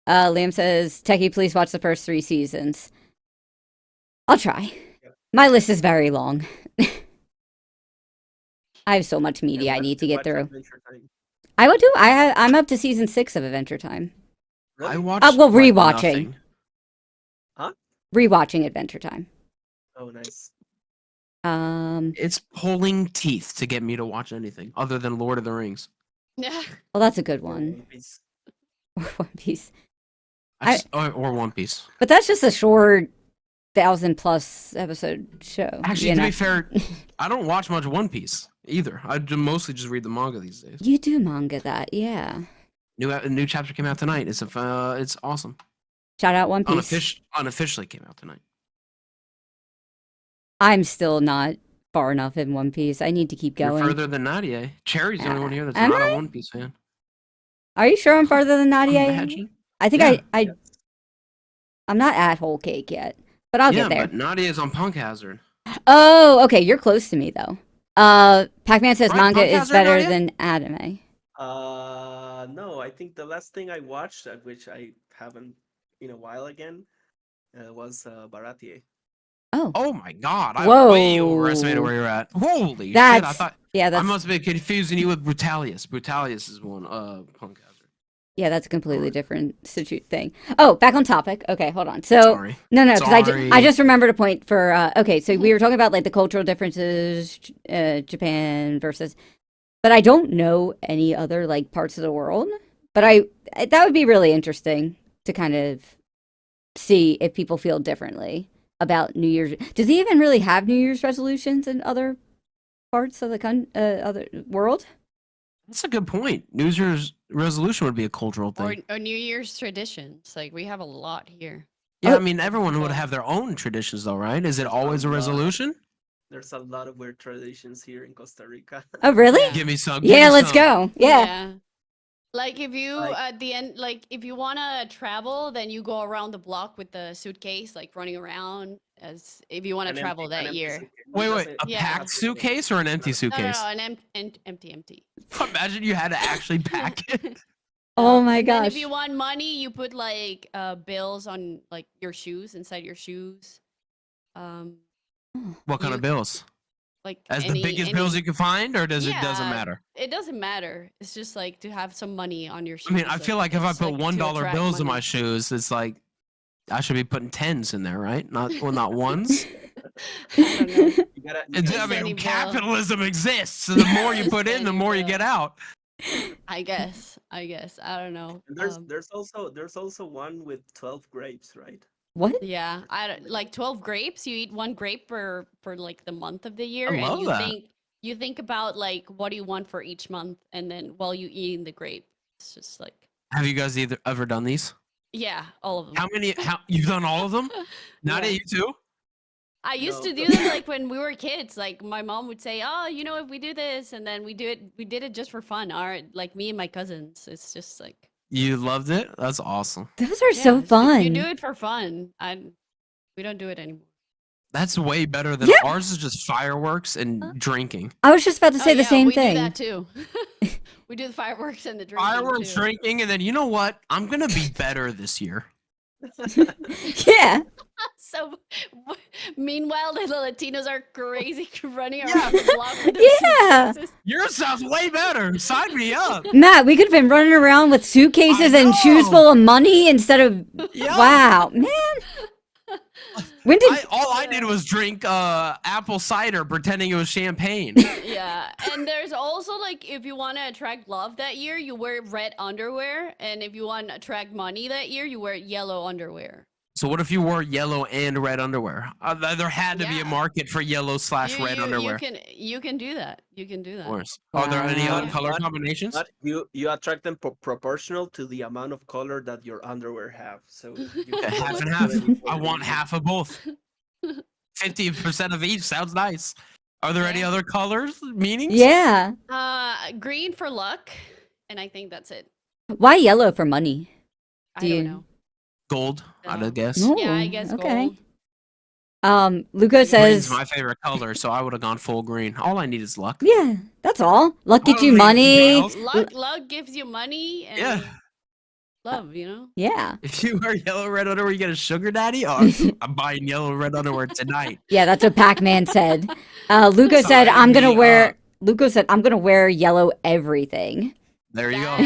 Liam says, Techy, please watch the first 3 seasons. I'll try. My list is very long. I have so much media I need to get through. Adventure Time. I would do. I'm up to season 6 of Adventure Time. Really? I watched. well, like, rewatching. nothing. Huh? Rewatching Adventure Time. Oh, nice. It's pulling teeth to get me to watch anything other than Lord of the Rings. Yeah. Well, that's a good Or one. One Piece. Or One Piece. Or One Piece. But that's just a short 1,000+ episode show. Actually, you to know? be fair, I don't watch much One Piece either. I mostly just read the manga these days. You do manga that, yeah. New chapter came out tonight. It's awesome. Shout out One Piece. Unofficially came out tonight. I'm still not far enough in One Piece. I need to keep You're going. further than Nadie. Cherry's the only one here that's Am not I? a One Piece fan. Are you sure I'm farther than Nadie? Imagine. I think Yeah. I'm not at Whole Cake yet, but I'll get there. But Nadie is on Punk Hazard. Oh, okay. You're close to me though. Pac-Man says Right, manga Punk is Hazard, better Nadia? than anime. No, I think the last thing I watched, which I haven't in a while again, was Baratie. Oh, my God! I Whoa. way overestimated where you're at. Holy shit! that's I thought yeah, I that's must have been confusing you with Brutalius. Brutalius is one. Punk Hazard. yeah, that's a completely different thing. Oh, back on topic. Okay, hold on. So Sorry. no, because Sorry. I just remembered a point for okay. So we were talking about like the cultural differences, Japan versus, but I don't know any other like parts of the world. But that would be really interesting to kind of see if people feel differently about New Year's. Does he even really have New Year's resolutions in other parts of the other world? That's a good point. New Year's resolution would be a cultural thing. Or New Year's traditions. Like we have a lot here. Yeah, Oh. I mean, everyone would So- have their own traditions, though, right? Is it There's always a lot. resolution? There's a lot of weird traditions here in Costa Rica. Oh, really? Yeah. Give me some. Yeah, give me let's some. go. Yeah. Like if you Like- at the end, like if you wanna travel, then you go around the block with the suitcase, like running around as if you wanna An travel empty- an that empty year. suitcase. It Wait, doesn't- a Yeah. packed suitcase or an empty No, suitcase? no, an empty. Imagine you had to actually pack it. Oh my And then gosh. if you want money, you put like bills on like your shoes inside your shoes. What kind You- of bills? Like As the biggest bills you can find, or doesn't Yeah, matter? It doesn't matter. It's just like to have some money on your shoes. I mean, I feel like if I it's, put like, to $1 attract bills in my money. shoes, it's like I should be putting tens in there, right? Not ones. I don't know. You gotta, It's- Just I any mean, bill. capitalism exists. So the more you Just put in, the any more you bill. get out. I guess. I don't know. and there's also one with 12 grapes, right? What? Yeah, I don't, like 12 grapes. You eat one grape for like the month of the year, love and you that. think about like what do you want for each month, and then while you eating the grape, it's just like Have you guys ever done these? yeah, all of them. How many? How you've done all of them? Not Yeah. you too. I used No, to do them like when we were kids. Like my mom would say, "Oh, you know, if we do this," and then we do it. We did it just for fun. Our like me and my cousins. It's just like You loved it. That's awesome. Those are yeah, so it's- fun. You do it for fun. We don't do it anymore. That's way better than Yeah. ours. Is just fireworks and drinking. I was just about to say Oh, the yeah, same we thing. do that too. We do the fireworks and the drinking Fireworks, too. drinking, and then you know what? I'm gonna be better this year. Yeah. So, meanwhile, the Latinos are crazy running Yeah. around the block with their Yeah. suitcases. Yours sounds way better. Sign me up. Matt, we could have been running around with suitcases and shoes know. full of money instead of. Yeah. Wow, man. When did. All I did was drink apple cider, pretending it was champagne. Yeah, and there's also like if you want to attract love that year, you wear red underwear, and if you want to attract money that year, you wear yellow underwear. So what if you wore yellow and red underwear? There had to be a Yeah. market for yellow / red underwear. You can do that. You can do Of that. course. Are there any Wow. other color But- combinations? But you attract them proportional to the amount of color that your underwear have. So you Yeah, can half and do half. any I color want you half of both. 50% of each sounds nice. Are there any Yeah. other colors, meanings? Yeah. Green for luck, and I think that's it. Why yellow for money? I Do don't you- know. Gold, I'd No. guess. No. Yeah, I Ooh, guess okay. gold. Lugo Green's says. my favorite color, so I would have gone full green. All I need is luck. Yeah, that's all. Luck I get don't you need money. anything else. Luck gives you money and Yeah. love. You know. Yeah. If you wear yellow red underwear, you get a sugar daddy. Oh, I'm buying yellow red underwear tonight. Yeah, that's what Pac-Man said. Lugo said, Sign "I'm gonna me wear." up. Lugo said, "I'm gonna wear yellow everything." There you go.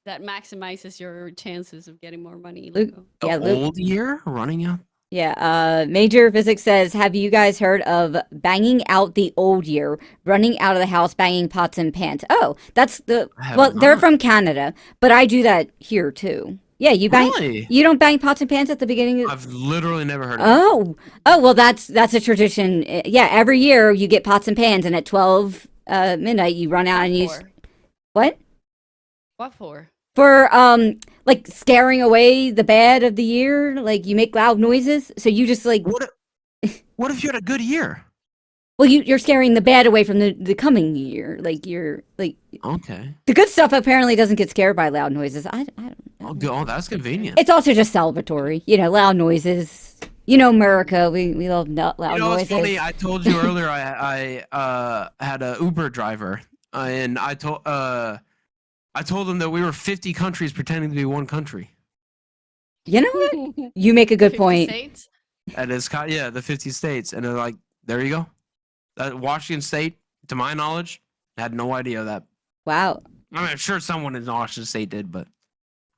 That maximizes your chances of getting more money. Luke- Lugo. The Yeah, Luke- old year running out. Yeah. Major Physics says, "Have you guys heard of banging out the old year? Running out of the house, banging pots and pans." Oh, that's the. I have Well, they're not. from Canada, but I do that here too. Yeah, you bang. Really? You don't bang pots and pans at the beginning. Of, I've literally never heard of it. oh, well, that's a tradition. Yeah, every year you get pots and pans, and at 12 midnight you run out and you. For? What? What for? For like scaring away the bad of the year, like you make loud noises, so you just like What if you had a good year? well you're scaring the bad away from the coming year, like you're like Okay. the good stuff apparently doesn't get scared by loud noises. I don't know. Oh, that's convenient. It's also just celebratory, loud noises. America, we love loud You know, noises. it's funny. I told you earlier. I had a Uber driver, and I told him that we were 50 countries pretending to be one country. You know what? You make a good 50 point. states? And it's yeah, the 50 states, and they're like, there you go. Washington State, to my knowledge, had no idea of that. Wow. I mean, I'm sure someone in Washington State did, but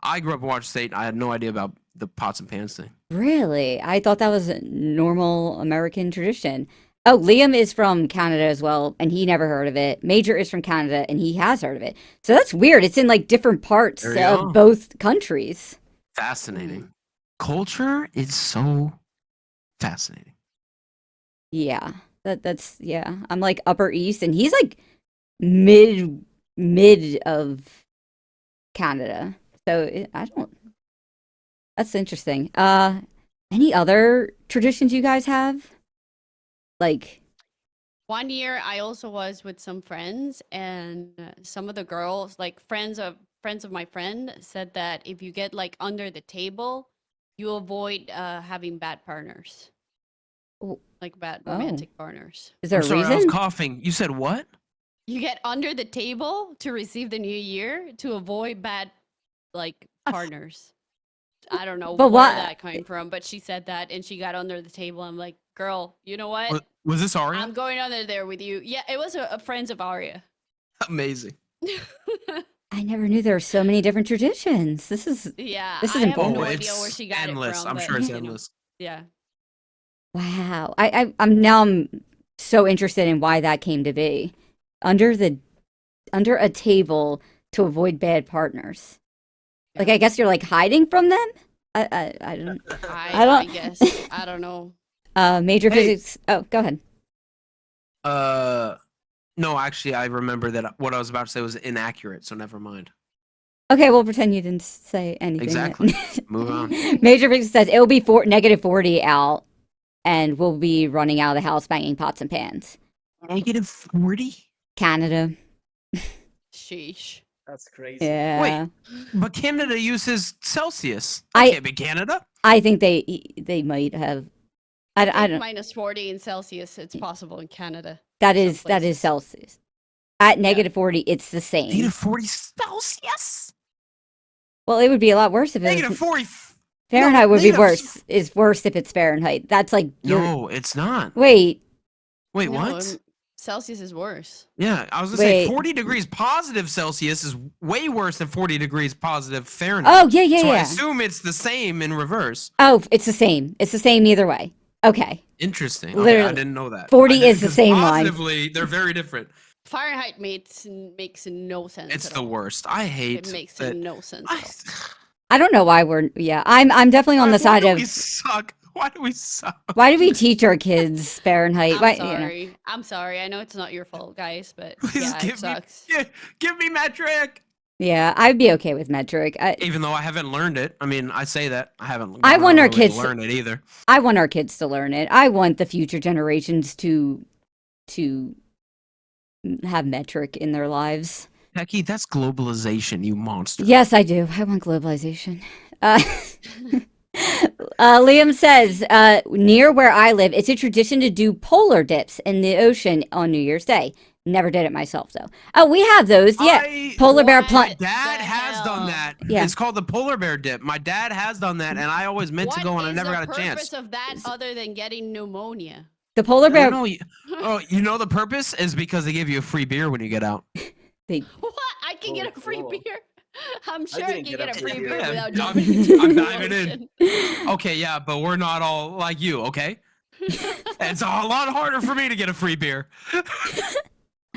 I grew up in Washington State. I had no idea about the pots and pans thing. Really? I thought that was a normal American tradition. Oh, Liam is from Canada as well, and he never heard of it. Major is from Canada, and he has heard of it. So that's weird. It's in like different parts There you go. of both countries. Fascinating. Culture is so fascinating. Yeah. That's yeah. I'm like Upper East, and he's like mid of Canada. So I don't. That's interesting. Any other traditions you guys have? Like, One year, I also was with some friends, and some of the girls, like friends of my friend, said that if you get like under the table, you avoid having bad partners, Oh. like bad romantic partners. is there I'm a sorry, I was reason? coughing. You said what? You get under the table to receive the new year to avoid bad like partners. I don't know But where why- that came from, but she said that, and she got under the table. I'm like, girl, you know what? Was this Aria? I'm going under there with you. Yeah, it was a friends of Aria. Amazing. I never knew there were so many different traditions. This is Yeah, This is I have important. no Oh, idea where it's she got endless. it from. I'm but, sure it's you know, endless. yeah. wow. I'm so interested in why that came to be. Under a table to avoid bad partners. Like, Yeah. I guess you're like hiding from them. I don't. I I don't- guess. I don't know. Major Hey. physics. Oh, go ahead. No, actually, I remember that what I was about to say was inaccurate, so never mind. Okay, we'll pretend you didn't say anything. Exactly. Move on. Major physics says it will be -40 out, and we'll be running out of the house banging pots and pans. -40? Canada. Sheesh. That's crazy. Yeah. But Canada uses Celsius. I- That can't be Canada. I think they might have. I don't. -40 in Celsius. It's possible in Canada. That some is places. Celsius. At -40, it's the same. -40 Celsius? Well, it would be a lot worse if it was -40. Fahrenheit. Would be negative- worse. Is worse if it's Fahrenheit. That's like No, it's not. Wait. Wait, No, what? Celsius is worse. Yeah, I was gonna say Wait. 40 degrees positive Celsius is way worse than 40 degrees positive Fahrenheit. Oh yeah. So I assume it's the same in reverse. Oh, it's the same. It's the same either way. Okay. Interesting. Okay, I Literally, didn't know that. 40 I didn't- is the 'cause same line. Positively, they're very different. Fahrenheit makes no sense. It's at the all. worst. I hate It makes that. no sense. I, At all. I don't know why we're. Yeah, I'm definitely on the why side do of. we suck? Why do we suck? Why do we teach our kids Fahrenheit? I'm Why, sorry. I'm sorry. I know it's not your fault, guys, but Please yeah, it give me, sucks. give me metric. Yeah, I'd be okay with metric. Even though I haven't learned it. I mean, I say that I haven't. I gone want all our the way to kids to- learn it either. I want our kids to learn it. I want the future generations to have metric in their lives. Techy, that's globalization, you monster. Yes, I do. I want globalization. Liam says, near where I live, it's a tradition to do polar dips in the ocean on New Year's Day. Never did it myself, though. Oh, we have those. Yeah. Polar bear What? plunge. My dad the has done hell? that. Yeah. It's called the polar bear dip. My dad has done that, and I always meant to go, and I never got a What is the chance. purpose of that other than getting pneumonia? The polar bear. No, you know the purpose is because they give you a free beer when you get out. They, What? I can get a free cool. beer. I'm sure I didn't can get a get a free free beer. beer Yeah, without I'm- jumping into I'm the diving in. ocean. Okay, yeah, but we're not all like you, okay? It's a lot harder for me to get a free beer.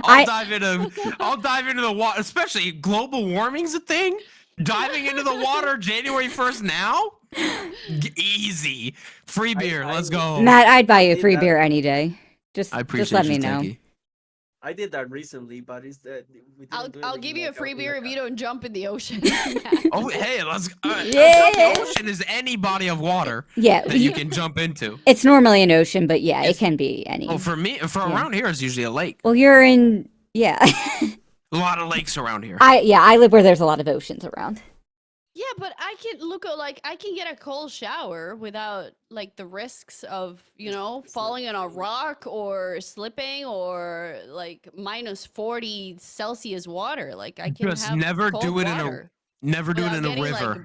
I'll dive into the water, especially global warming's a thing. Diving into the water January 1st now? Easy. Free beer, let's go. Matt, I'd buy you a did free that. beer any day. Just, I just appreciate let you, me know. Techy. I did that recently, but it's that we didn't do it I'll in give you a like free in beer like if you don't jump in the ocean. Oh, hey, let's. Yeah. The ocean is any body of water Yeah, that you can jump into. it's normally an ocean, but yeah, it It's- can be any. Oh, for Yeah. around here, it's usually a lake. Well, you're in. Yeah, A lot of lakes around here. I live where there's a lot of oceans around. Yeah, but I can look at like I can get a cold shower without like the risks of, you know, falling on a rock or slipping or like -40 Celsius water. Like I can Just have never cold do it water never do it without in a getting, river. like,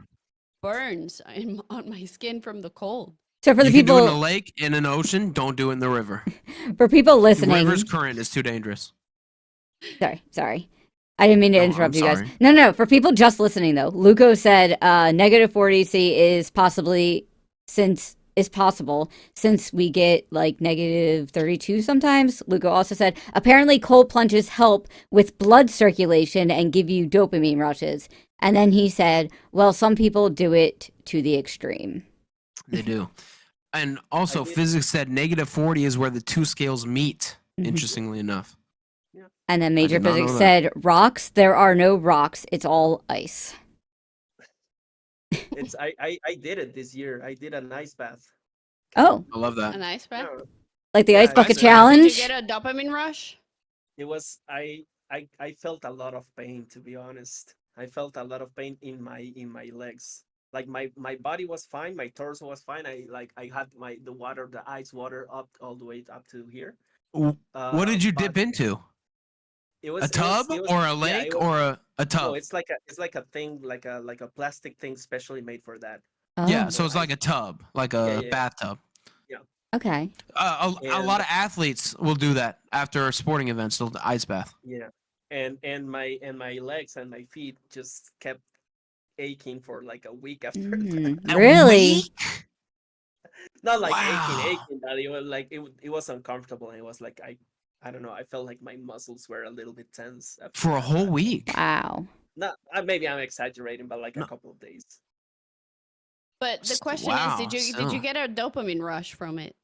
burns on my skin from the cold. So for the You can do it in a people, lake, in an ocean. Don't do it in the river. for people The listening, river's current is too dangerous. sorry, I didn't mean to No, interrupt I'm you guys. sorry. No, for people just listening though, Luco said -40 C is possible since we get like -32 sometimes. Luco also said apparently cold plunges help with blood circulation and give you dopamine rushes. And then he said, well, some people do it to the extreme. They do. And also, did- physics said -40 is where the two scales meet. Mhm. Interestingly enough. And then Major did not Physics know said, rocks, there are no rocks. It's all ice. I did it this year. I did an ice bath. Oh, I love that. A nice bath. Yeah, like the Yeah, ice I bucket did. challenge? Did you get a dopamine rush? it was I felt a lot of pain, to be honest. I felt a lot of pain in my legs. Like my body was fine, my torso was fine. I had the ice water up all the way up to here. What did you But dip into? A tub or a yeah, lake or a no, tub? it's like a thing, like a plastic thing specially made for that. Yeah, Oh, so For it's like ice. a tub, like Yeah, a yeah, bathtub. yeah. okay. A And lot of athletes will do that after sporting events. They'll ice bath. yeah, and my legs and my feet just kept aching for like a week after that. A Really? week? Not like Wow. aching, but it was like it was uncomfortable, and it was like I don't know. I felt like my muscles were a little bit tense after For a that. whole But week? Wow. not maybe I'm exaggerating, but like a No. couple of days. But the question is, Wow. did you So get a dopamine rush from it?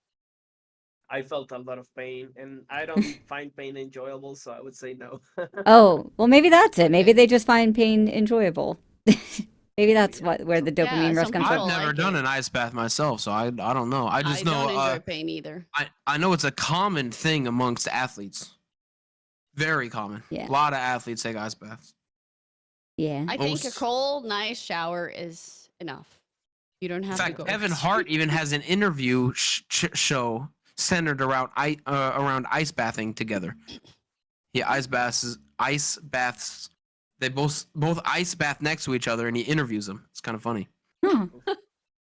I felt a lot of pain, and I don't find pain enjoyable, so I would say no. Oh, well, maybe that's it. Maybe Okay. they just find pain enjoyable. Maybe that's Yeah, where the Yeah, dopamine rush some comes I've from. people never like done it. an ice bath myself, so I don't know. I I just know don't enjoy pain either. I know it's a common thing amongst athletes. Very common. Yeah. A lot of athletes take ice baths. Yeah. I think a Most- cold, nice shower is enough. You don't In have to fact, go. Kevin Hart even has an interview show centered around ice bathing together. He ice baths. They both ice bath next to each other, and he interviews them. It's kind of funny. Huh.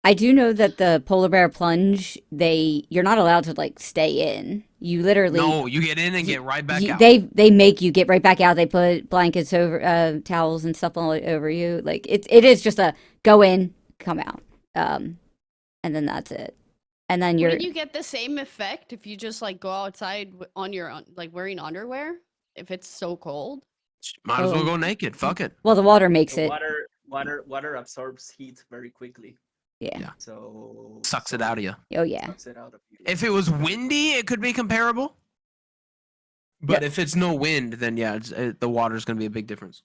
I do know that the polar bear plunge, you're not allowed to like stay in. You literally No, you get in and get right back out. they make you get right back out. They put blankets over towels and stuff all over you. Like it is just a go in, come out. And then that's it. And then you're Wouldn't you get the same effect if you just like go outside on your own, like wearing underwear if it's so cold? Might as well Oh. go naked. Fuck it. well the water makes The it. water absorbs heat very quickly, Yeah. Yeah. so Sucks it out of you. Oh yeah. sucks it out of you. If it was windy, it could be comparable. But if it's no wind, then yeah, the water's gonna be a big difference.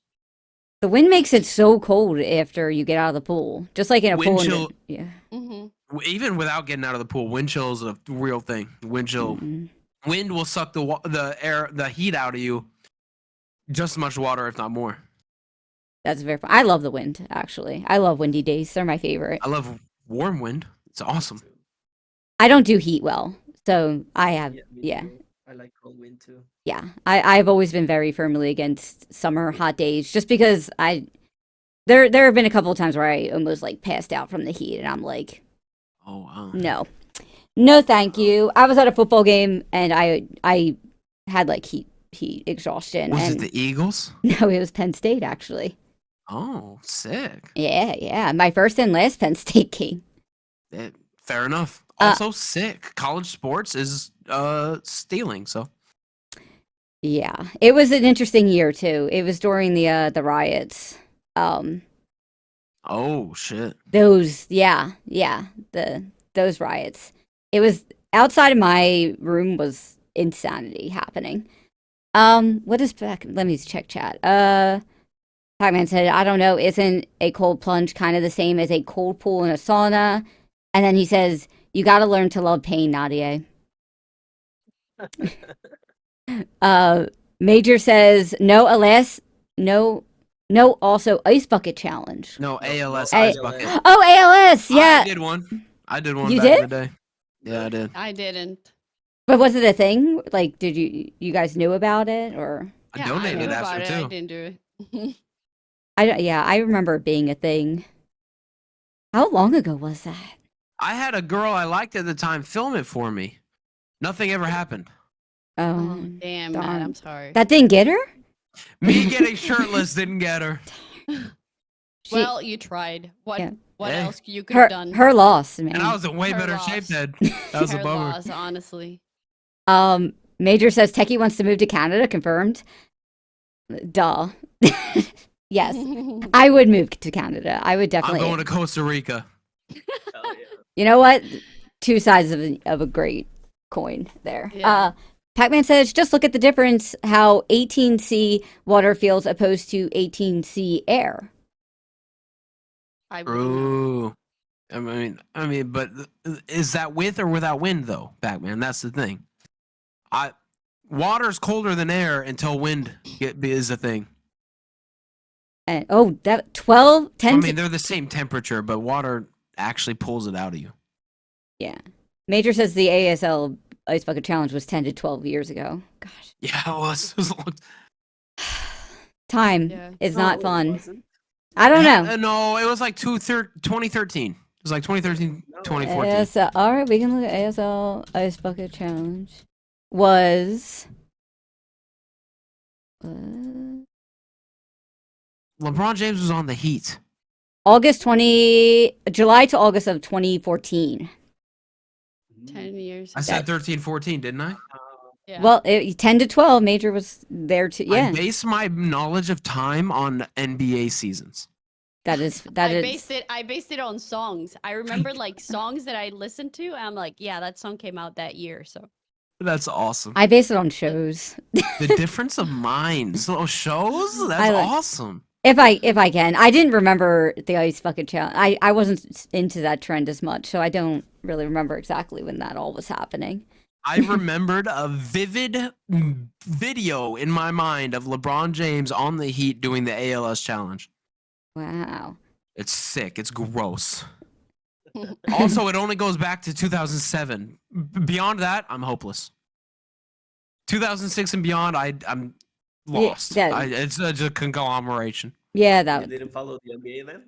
The wind makes it so cold after you get out of the pool. Just like in a Wind pool. chill- Yeah. Mm-hmm. Even without getting out of the pool, wind chill is a real thing. Wind chill, Mhm. wind will suck the heat out of you, just as much water, if not more. That's very fun. I love the wind, actually. I love windy days. They're my favorite. I love warm wind. It's awesome. I don't do heat well. So I have, Me yeah. too. I like cold wind too. Yeah. I've always been very firmly against summer hot days just because there have been a couple of times where I almost like passed out from the heat and I'm like, Oh wow. no. No, thank you. I was at a football game and I had like heat exhaustion. Was and it the Eagles? No, it was Penn State actually. Oh, sick. Yeah. My first and last Penn State game. Fair enough. Also sick. College sports is stealing. So Yeah. It was an interesting year too. It was during the riots. oh shit. Those those riots. It was outside of my room was insanity happening. What is back? Let me check chat. Pac-Man said, I don't know, isn't a cold plunge kind of the same as a cold pool in a sauna? And then he says, you got to learn to love pain, Nadie. Major says, no, alas, no, also ice bucket challenge. No, ALS A- ice bucket. Oh, ALS, yeah. I did one. I did one You back did? in the day. Yeah, I did. I didn't. But was it a thing? Like, did you guys knew about it or? I Yeah, donated I knew after about it. I too. didn't do it. I remember it being a thing. How long ago was that? I had a girl I liked at the time film it for me. Nothing ever happened. Oh, Oh, damn, darn. Matt, I'm sorry. that didn't get her? Me getting shirtless didn't get her. She- Well, you tried. What Yeah. what Hey. else you could have done? her loss, man. And I was in way Her better loss. shape then. That was a Her bummer. loss, honestly. Major says Techy wants to move to Canada, confirmed. Duh. Yes. I would move to Canada. I would I'm definitely. going to Costa Rica. Hell yeah. You know what? Two sides of a great coin there. Yeah. Pac-Man says, just look at the difference how 18C water feels opposed to 18C air. I wouldn't know. Ooh. But is that with or without wind though, Batman? That's the thing. Water's colder than air until wind is a thing. And that 12, 10 I to mean, they're the same temperature, but water actually pulls it out of you. yeah. Major says the ASL Ice Bucket Challenge was 10 to 12 years ago. Gosh. Yeah, it was. It was a long Time Yeah. is No, not it fun. wasn't. I don't know. No, it was like 2013. It was like 2013, No. 2014. ASL, all right, we can look at ASL Ice Bucket Challenge. Was LeBron James was on the Heat. July to August of 2014. 10 years. I said 13, 14, didn't I? Yeah. Well, 10 to 12, Major was there too. I Yeah, base my knowledge of time on NBA seasons. that is I based it on songs. I remember like songs that I listened to. And I'm like, yeah, that song came out that year. So That's awesome. I base it on shows. The difference of minds. Those shows? That's I like- awesome. If I can. I didn't remember the Ice Bucket Challenge. I wasn't into that trend as much, so I don't really remember exactly when that all was happening. I remembered a vivid video in my mind of LeBron James on the Heat doing the ALS challenge. Wow. It's sick. It's gross. Also, it only goes back to 2007. Beyond that, I'm hopeless. 2006 and beyond, I'm lost. Yeah. It's just a conglomeration. Yeah, You that didn't follow the NBA then?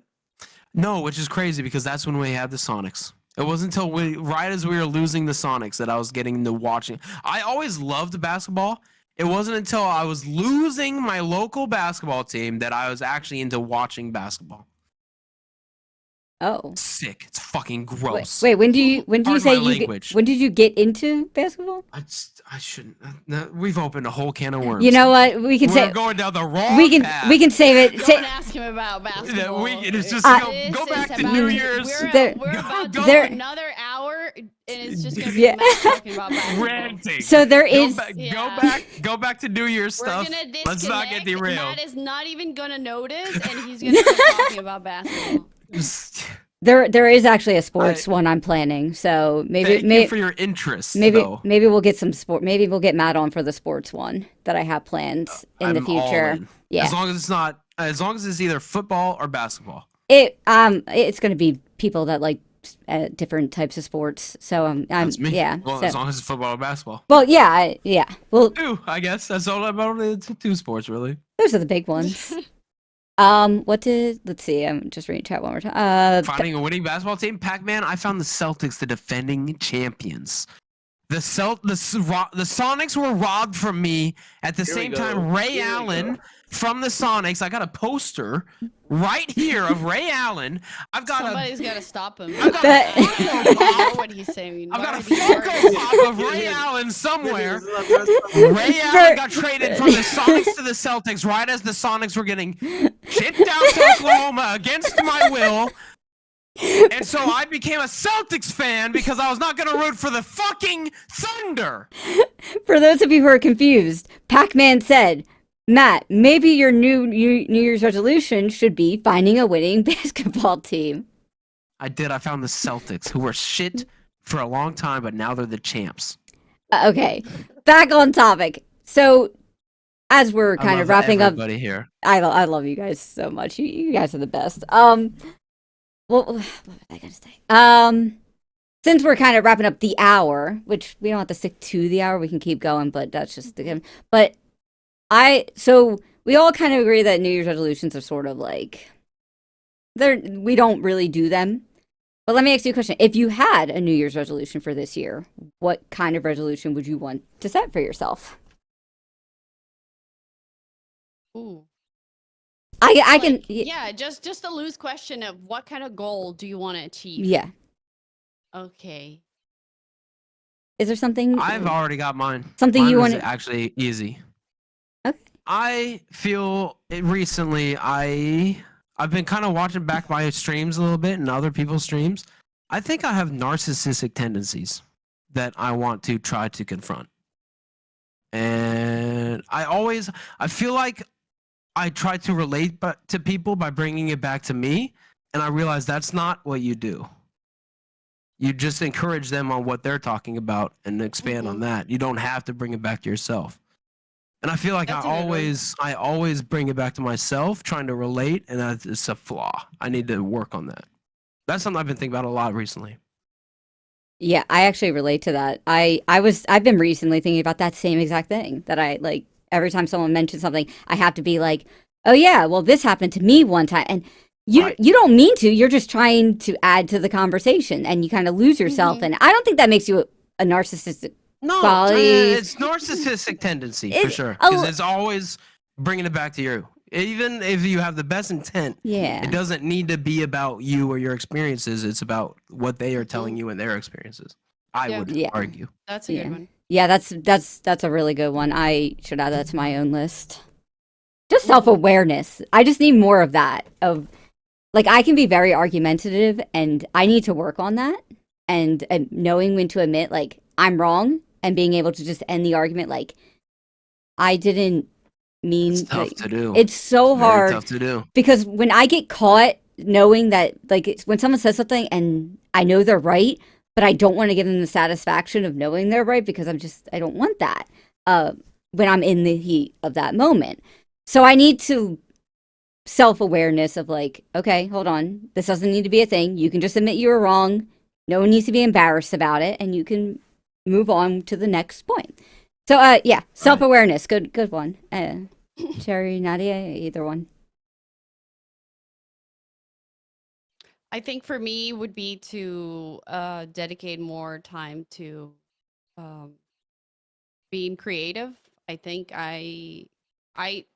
No, which is crazy because that's when we had the Sonics. It wasn't until right as we were losing the Sonics that I was getting into watching. I always loved basketball. It wasn't until I was losing my local basketball team that I was actually into watching basketball. oh. Sick. It's fucking gross. Wait, when do you Pardon say my you language. when did you get into basketball? I shouldn't. No, we've opened a whole can of worms. You know what? We can We're say going down the wrong we can path. save it. don't ask him about Yeah, basketball. it's just This go back is to about- New Year's. There- We're about to there- do another hour, and it's just gonna be Yeah. Matt talking about basketball. Ranting. So there Go is back, Yeah. go back to New Year's We're stuff. gonna disconnect. Let's not get derailed. Matt is not even gonna notice, and he's gonna start talking about basketball. there is actually a sports one I'm planning. So Thank you for your interest. though. maybe we'll get some sport. Maybe we'll get Matt on for the sports one that I have planned in the I'm all future. in. Yeah, As long as it's either football or basketball. it's going to be people that like different types of sports. So I'm That's me. yeah. Well, so- as long as it's football or basketball. well, yeah, yeah. Well, Two, I guess. That's all about it. Two sports, really. those are the big ones. Let's see. I'm just reading chat one more time. Finding a winning basketball team, Pac-Man. I found the Celtics, the defending champions. The Sonics were robbed from me at the Here we same go. time. Ray Here we Allen go. from the Sonics. I got a poster right here of Ray Allen. I've got Somebody's gotta stop him. I've got That- a I Funko don't Pop. know what he's saying. I've got a Why are we Funko arguing? Pop of Ray Allen somewhere. This is the first time. Ray Allen got traded from the Sonics to the Celtics right as the Sonics were getting shipped out to Oklahoma against my will. And so I became a Celtics fan because I was not going to root for the fucking Thunder. For those of you who are confused, Pac-Man said, Matt, maybe your New Year's resolution should be finding a winning basketball team. I did. I found the Celtics, who were shit for a long time, but now they're the champs. Okay, back on topic. So, as we're kind of wrapping up, everybody here. I love you guys so much. You guys are the best. Well, what was I gonna say? Since we're kind of wrapping up the hour, which we don't have to stick to the hour, we can keep going, but that's just the game. But so we all kind of agree that New Year's resolutions are sort of like we don't really do them. But let me ask you a question. If you had a New Year's resolution for this year, what kind of resolution would you want to set for yourself? Ooh. I can Yeah, just a loose question of what kind of goal do you want to achieve? yeah. Okay. Is there something I've already got mine. Something Mine you was wanna- actually easy. Okay. I feel recently I've been kind of watching back my streams a little bit and other people's streams. I think I have narcissistic tendencies that I want to try to confront. And I feel like I try to relate to people by bringing it back to me, And I realized that's not what you do. You just encourage them on what they're talking about and expand on that. You don't have to bring it back to yourself. And I feel like That's a good one. I always bring it back to myself, trying to relate, and it's a flaw. I need to work on that. That's something I've been thinking about a lot recently. Yeah, I actually relate to that. I've been recently thinking about that same exact thing, that I like every time someone mentions something, I have to be like, "Oh yeah, well this happened to me one time." And Right. you don't mean to. You're just trying to add to the conversation, and you kind of lose yourself. And I don't think that makes you a narcissistic. No, Qualities. it's narcissistic tendency for It- sure. a Because l- it's always bringing it back to you. Even if you have the best intent, Yeah. it doesn't need to be about you or your experiences. It's about what they are telling you and their experiences. I Yeah. would Yeah. argue. That's a Yeah. good one. Yeah, that's a really good one. I should add that to my own list. Just self-awareness. I just need more of that. Of like I can be very argumentative and I need to work on that and knowing when to admit like I'm wrong and being able to just end the argument like I didn't mean It's tough like, to do. it's so Very hard tough to do. because when I get caught knowing that like when someone says something and I know they're right, but I don't want to give them the satisfaction of knowing they're right because I don't want that when I'm in the heat of that moment. So I need to self-awareness of like, okay, hold on, this doesn't need to be a thing. You can just admit you were wrong. No one needs to be embarrassed about it, and you can move on to the next point. So yeah, self-awareness, good one. Cherry, Nadia, either one. I think for me would be to dedicate more time to um, being creative. I think I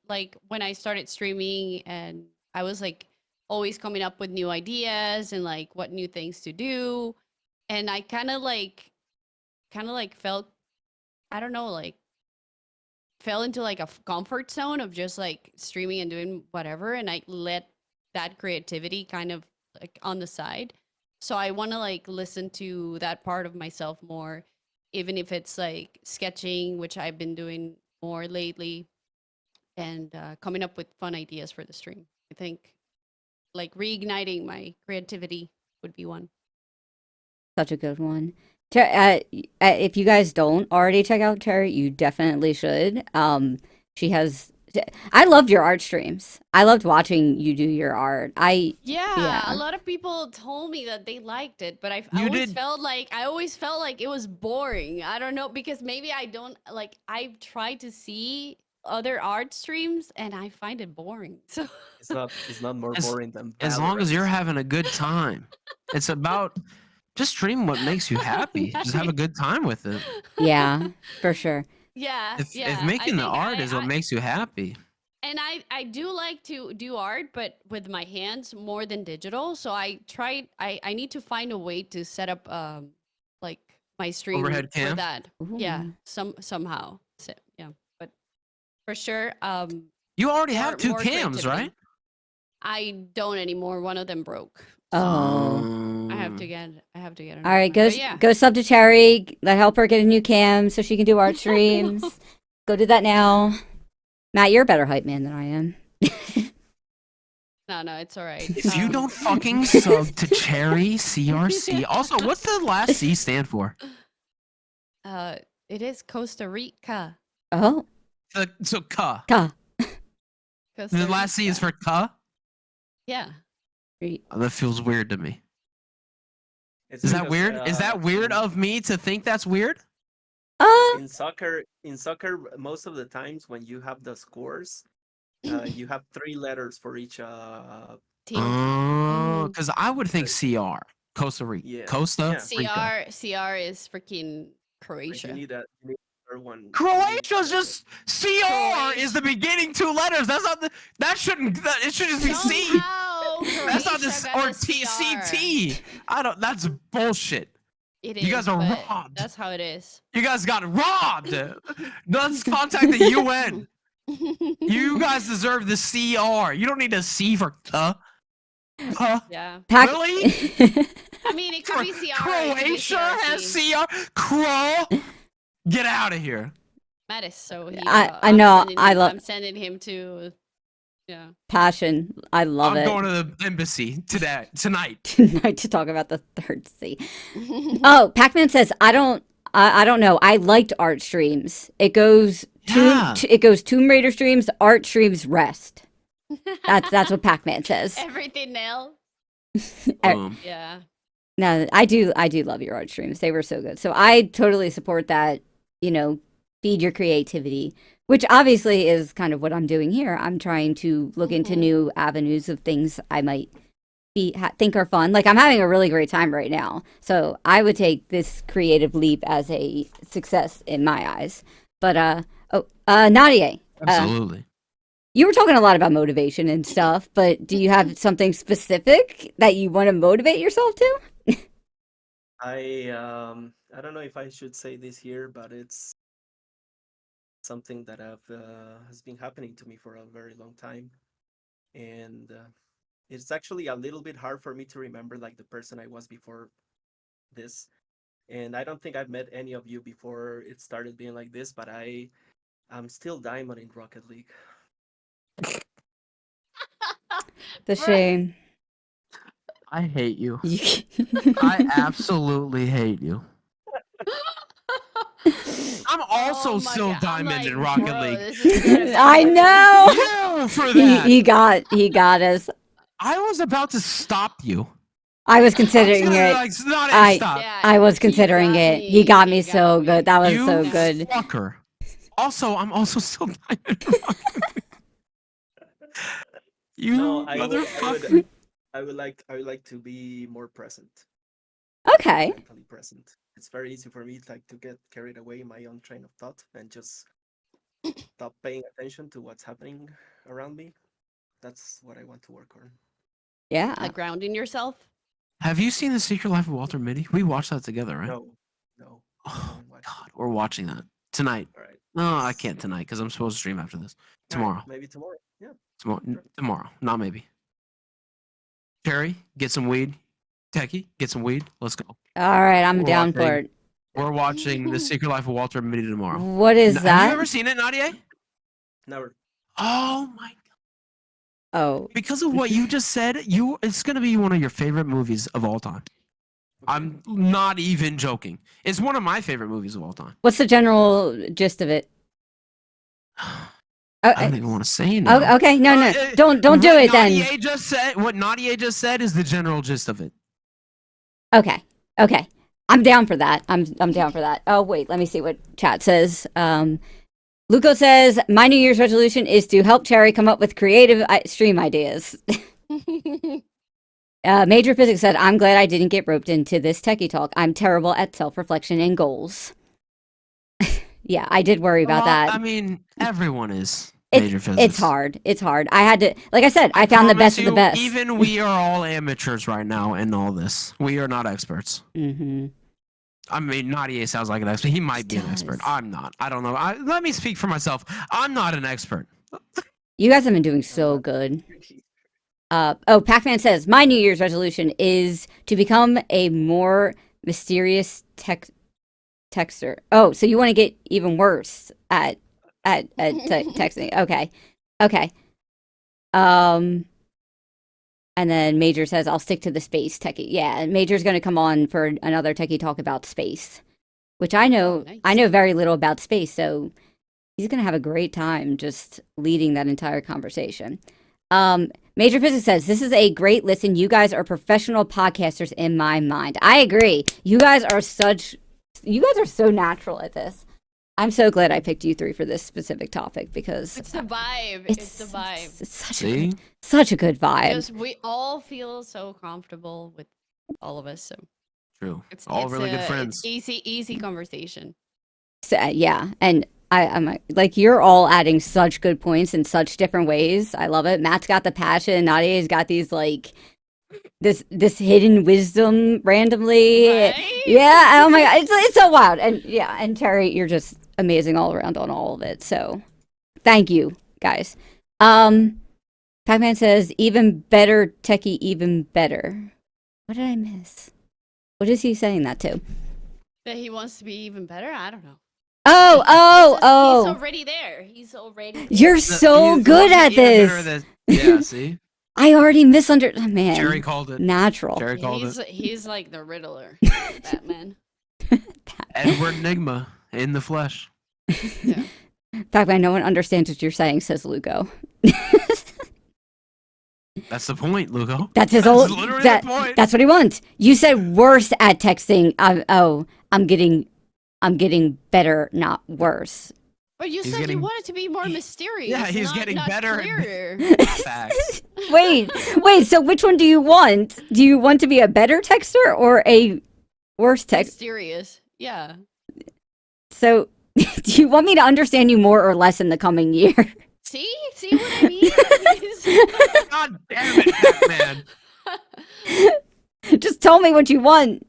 like when I started streaming and I was like always coming up with new ideas and like what new things to do. And I kind of like felt, I don't know, like fell into like a comfort zone of just like streaming and doing whatever. And I let that creativity kind of like on the side. So I want to like listen to that part of myself more, even if it's like sketching, which I've been doing more lately, and coming up with fun ideas for the stream. I think like reigniting my creativity would be one. Such a good one. If you guys don't already check out Cherry, you definitely should. She has. I loved your art streams. I loved watching you do your art. Yeah, a lot of people told me that they liked it, but I You always did- felt like it was boring. I don't know because maybe I don't like. I've tried to see other art streams and I find it boring. So It's not more As- boring than As long as Valorant. you're having a good time, it's about just stream what makes you happy. Just have a good time with it. Yeah, for sure. yeah, If yeah. making the think art is what makes you happy, and I do like to do art, but with my hands more than digital. So I need to find a way to set up like my stream Overhead for cam? that. Yeah, Ooh. somehow. So, yeah, but for sure you already have two more cams, right? creativity. I don't anymore. One of them broke. Oh. I have Um, to get another All right, one. But yeah. go sub to Cherry. Let help her get a new cam so she can do art streams. Go do that now. Matt, you're a better hype man than I am. No, it's all right. If you don't fucking sub to CherryCrC. Also, what's the last C stand for? It is Costa Rica. Oh, So Ka. ka. Costa The last C is Rica. for Ka. Yeah. Oh, that feels weird to me. It's Is that because, weird? Is that weird in- of me to think that's weird? in soccer? Most of the times when you have the scores, you have 3 letters for each Team. Oh, Mhm. because I would think CR, Costa Rica, Yeah. Costa Yeah. Rica. CR is freaking Like, Croatia. you need a third one. Croatia's just CR is Croatia. the beginning 2 letters. That's not the. That shouldn't. It should just be C. Somehow, That's not Croatia this got or a T CR. CT. I don't. That's bullshit. It You guys is, are but robbed. That's how it is. You guys got robbed. Let's contact the UN. You guys deserve the CR. You don't need a C for Huh? Yeah. Really? I mean, it could be CR. It could be Croatia has CRC. CR. Crow. Get out of here. Mattis, so he, I I'm know, sending I him- love- I'm sending him to Yeah. Passion. I love I'm it. going to the embassy tonight. Tonight to talk about the third C. Oh, Pac-Man says, I don't know. I liked art streams. It goes Yeah. it goes Tomb Raider streams, art streams, rest. That's what Pac-Man says. Everything nailed. Boom. Yeah. No, I do love your art streams. They were so good. So I totally support that, feed your creativity, which obviously is kind of what I'm doing here. I'm trying to look into new avenues of things I might think are fun. Like I'm having a really great time right now. So I would take this creative leap as a success in my eyes. But Nadie, Absolutely. you were talking a lot about motivation and stuff, but do you have something specific that you want to motivate yourself to? I don't know if I should say this here, but it's something that has been happening to me for a very long time, and it's actually a little bit hard for me to remember like the person I was before this. And I don't think I've met any of you before it started being like this, but I'm still diamond in Rocket League. The shame. I hate you. I absolutely hate you. I'm also Oh my still God. I'm diamond in like, Rocket bro, League. this is gonna I sound know. You for that. He got us. I was about to stop you. I was I was considering gonna, it. like, not I- stop. Yeah, I was he considering got it. me. He got me He so got good. me. That was You so good. fucker. Also, I'm also still diamond in Rocket League. You No, motherfucker. I would like to be more present. Okay. Mentally present. It's very easy for me like to get carried away in my own train of thought and just stop paying attention to what's happening around me. That's what I want to work on. Yeah. Like grounding yourself. Have you seen The Secret Life of Walter Mitty? We watched that together, right? No, I Oh, haven't watched God. it. We're watching that tonight. All right. No, I Yes. can't tonight because I'm supposed to stream after this. All right, Tomorrow. maybe tomorrow. Yeah. Tomorrow. Tomorrow. Not maybe. Cherry, get some weed. Techy, get some weed. Let's go. All right. I'm We're down for watching- it. We're watching The Secret Life of Walter Mitty tomorrow. What is Have that? you ever seen it, Nadie? Never. Oh my God. Oh, Because of what you just said, it's gonna be one of your favorite movies of all time. Okay. I'm not even joking. It's one of my favorite movies of all time. what's the general gist of it? I don't even want to say it now. Okay. No. Don't do what it then. What Nadie just said is the general gist of it. Okay. I'm down for that. I'm down for that. Oh wait, let me see what chat says. Luco says my New Year's resolution is to help Cherry come up with creative stream ideas. Major Physics said, I'm glad I didn't get roped into this techie talk. I'm terrible at self-reflection and goals. Yeah, I did worry about that. I mean, everyone is. Major Physics. It's hard. I had to, like I said, I found the best of the best. Even we are all amateurs right now in all this. We are not experts. Mm-hmm. I mean, Nadie sounds like an expert. He might be an expert. I'm not. I don't know. Let me speak for myself. I'm not an expert. You guys have been doing so good. Pac-Man says, my New Year's resolution is to become a more mysterious texter. Oh, so you want to get even worse at texting. Okay. And then Major says, I'll stick to the space techie. Yeah, and Major's going to come on for another techie talk about space, which I know, Nice. I know very little about space, so he's going to have a great time just leading that entire conversation. Major Physics says, this is a great listen. You guys are professional podcasters in my mind. I agree. You guys are so natural at this. I'm so glad I picked you three for this specific topic because It's the vibe. It's the vibe. It's such a good vibe. Because we all feel so comfortable with all of us. So True. it's All really good it's friends. easy conversation. So, yeah, and I'm like, you're all adding such good points in such different ways. I love it. Matt's got the passion. Nadia's got these like this hidden wisdom randomly. Right? Yeah. Oh my god, it's so wild. And yeah, and Terry, you're just amazing all around on all of it. So thank you, guys. Pac-Man says, even better, Techie, even better. What did I miss? What is he saying that to? That he wants to be even better? I don't know. Oh. He's already there. He's already there. You're so good at this. Yeah, see? I already misunderstood. Man. Cherry called it. Natural. Cherry called it. He's like the Riddler, Batman. Edward Nigma in the flesh. Yeah. Pac-Man, no one understands what you're saying, says Lugo. That's the point, Lugo. That's his That's old. literally the point. That's what he wants. You said worse at texting. I'm getting better, not worse. But you He's said getting- you wanted to be more mysterious. Yeah, he's not, getting not better. Clearer. Facts. Wait. So which one do you want? Do you want to be a better texter or a worse texter? Mysterious. Yeah. So, do you want me to understand you more or less in the coming year? See what I mean? God damn it, Batman. Just tell me what you want.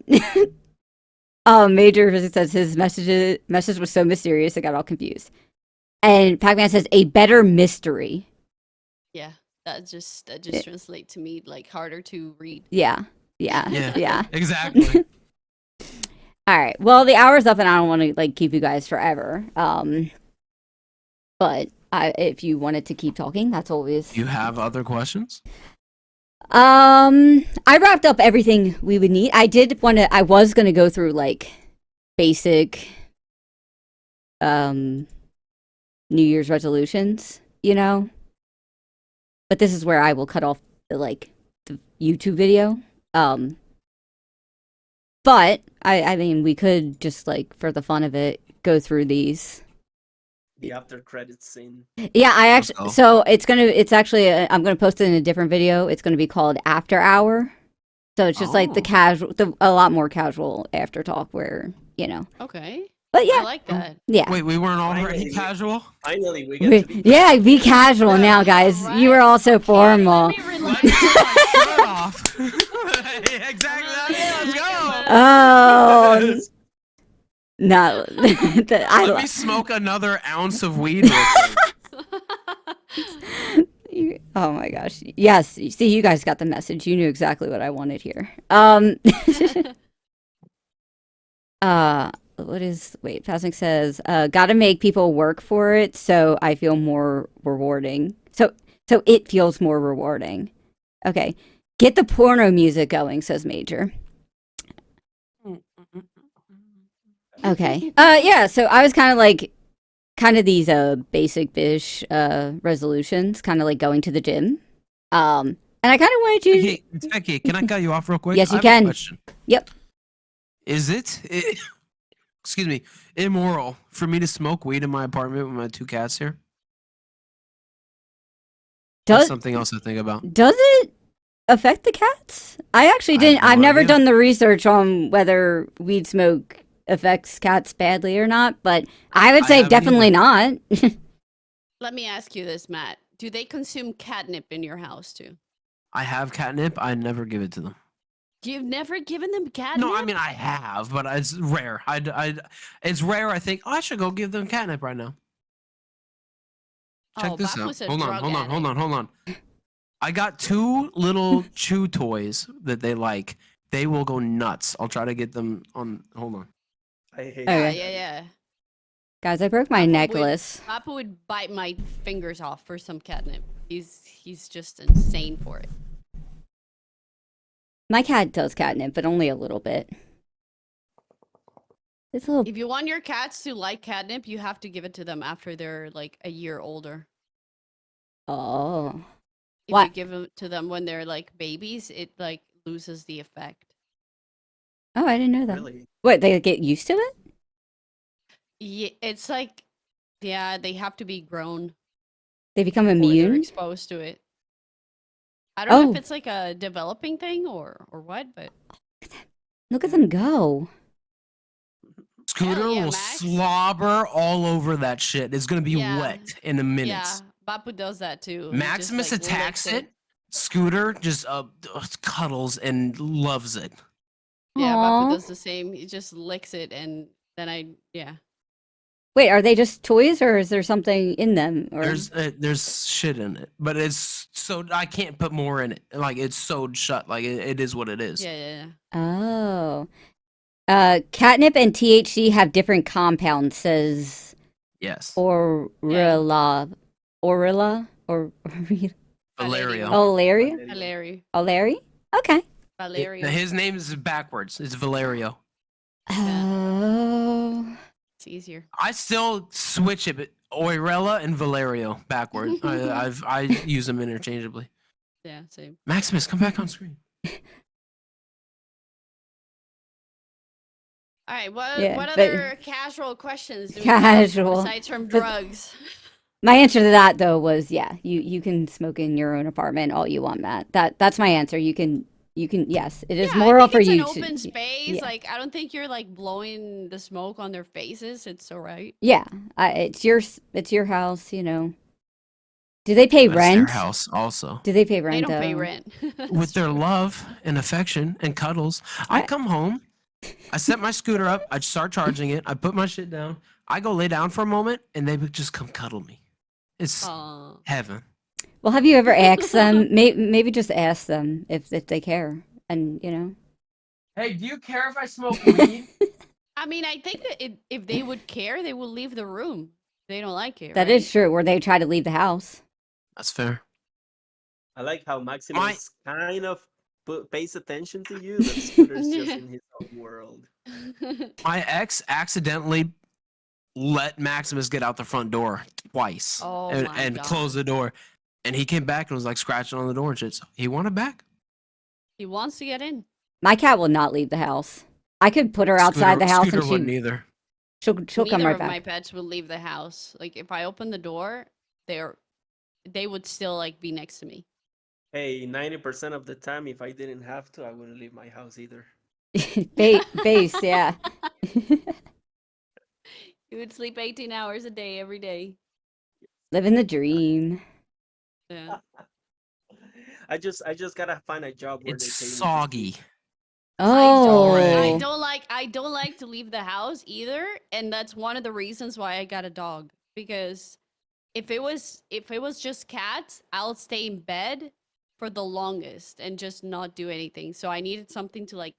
Major says his message was so mysterious, I got all confused. And Pac-Man says a better mystery. Yeah. That just translates to me like harder to read. Yeah. Exactly. All right. Well, the hour's up, and I don't want to like keep you guys forever. But if you wanted to keep talking, that's always. You have other questions? I wrapped up everything we would need. I was gonna go through like basic New Year's resolutions, but this is where I will cut off the YouTube video. But I mean, we could just like for the fun of it go through these. The after credits scene. Yeah, I Let's actually. go. So I'm gonna post it in a different video. It's gonna be called After Hour. So it's just like the Oh. casual, a lot more casual after talk where Okay. But yeah, I like that. yeah. Wait, we weren't already Finally. casual? Finally, we get to be. Yeah, be casual now, guys. You were all so formal. Let me Let relax. me get my shirt off. Exactly. Let's go. Oh no! Let me smoke another ounce of weed real quick. Oh my gosh! Yes, see, you guys got the message. You knew exactly what I wanted here. Wait, Fasnick says, gotta make people work for it so I feel more rewarding. So it feels more rewarding. Okay. Get the porno music going, says Major. Okay. Yeah, so I was kind of these basic bish resolutions, kind of like going to the gym. And I kind of wanted you Hey, Techy, can I cut you off real quick? Yes, you I have a can. question. Yep. Is it, excuse me, immoral for me to smoke weed in my apartment with my 2 cats here? That's Does something else to think about. it affect the cats? I actually I have didn't. no I've never idea. done the research on whether weed smoke affects cats badly or not, but I would I say haven't definitely not. Let me ask you this, Matt. Do they consume catnip in your house too? I have catnip. I never give it to them. You've never given them catnip? No, I mean I have, but it's rare. It's rare. I think I should go give them catnip right now. Check this Bob out. was a Hold drug on. I got 2 little chew toys that they like. They will go nuts. I'll try to get them on. Hold on. I hate Okay. Yeah. Guys, I broke my Papa would- necklace. Papa would bite my fingers off for some catnip. He's just insane for it. My cat does catnip, but only a little bit. It's a little. If you want your cats to like catnip, you have to give it to them after they're like a year older. Oh. If What? you give it to them when they're like babies, it like loses the effect. Oh, I didn't know that. really. What, they get used to it? Yeah, it's like, yeah, they have to be grown They become before they're immune? exposed to it. I don't know Oh. if it's like a developing thing or what, but Look at them go. Scooter yeah, will Max. slobber all over that shit. It's gonna be Yeah. wet in a minute. yeah, Bapu does that too. He Maximus just, like, attacks licks it. Scooter just cuddles and loves it. Yeah, Aw. Bapu does the same. He just licks it, and then yeah. Wait, are they just toys or is there something in them? Or... There's shit in it, but it's so I can't put more in it. Like it's sewed shut. Like it is what it is. Yeah. Oh. Catnip and THC have different compounds, says Yes. Orilla. Orilla? Or Valerio. Olaria? Valerio. Olaria? Okay. Valerio. His name is backwards. It's Valerio. Oh. It's easier. I still switch it, but Oirella and Valerio backward. I use them interchangeably. Yeah, same. Maximus, come back on screen. All right. What Yeah, what but- other casual questions do we have Casual. aside from But- drugs? My answer to that though was yeah, you can smoke in your own apartment all you want, Matt. That's my answer. You can yes, it is Yeah, moral I think for it's you an to open space. yeah. Like I don't think you're like blowing the smoke on their faces. It's all right. Yeah, it's your house, you know. Do they pay That's rent? their house also. Do they pay rent? They don't pay though? rent. With their love and affection and cuddles. I I- come home, I set my scooter up, I start charging it, I put my shit down, I go lay down for a moment, and they would just come cuddle me. It's Aw. heaven. Well, have you ever asked them? Maybe just ask them if they care, and you know. Hey, do you care if I smoke weed? I mean, I think that if they would care, they would leave the room. They don't like it. That right? is true. Where they try to leave the house. That's fair. I like how Maximus kind of pays attention to you. That Scooter's just in his own world. My ex accidentally let Maximus get out the front door twice Oh and, my and God. close the door. And he came back and was like scratching on the door and shit. So he wanted back. He wants to get in. My cat will not leave the house. I could put her outside the house Scooter wouldn't and either. she'll come Neither right of back. my pets would leave the house. Like if I open the door, they would still like be next to me. Hey, 90% of the time, if I didn't have to, I wouldn't leave my house either. Base, yeah. You would sleep 18 hours a day every day. Living the dream. Yeah. I just gotta find a job where It's they pay me. soggy. Oh, I don't like to leave the house either, and that's one of the reasons why I got a dog. Because if it was just cats, I'll stay in bed for the longest and just not do anything. So I needed something to like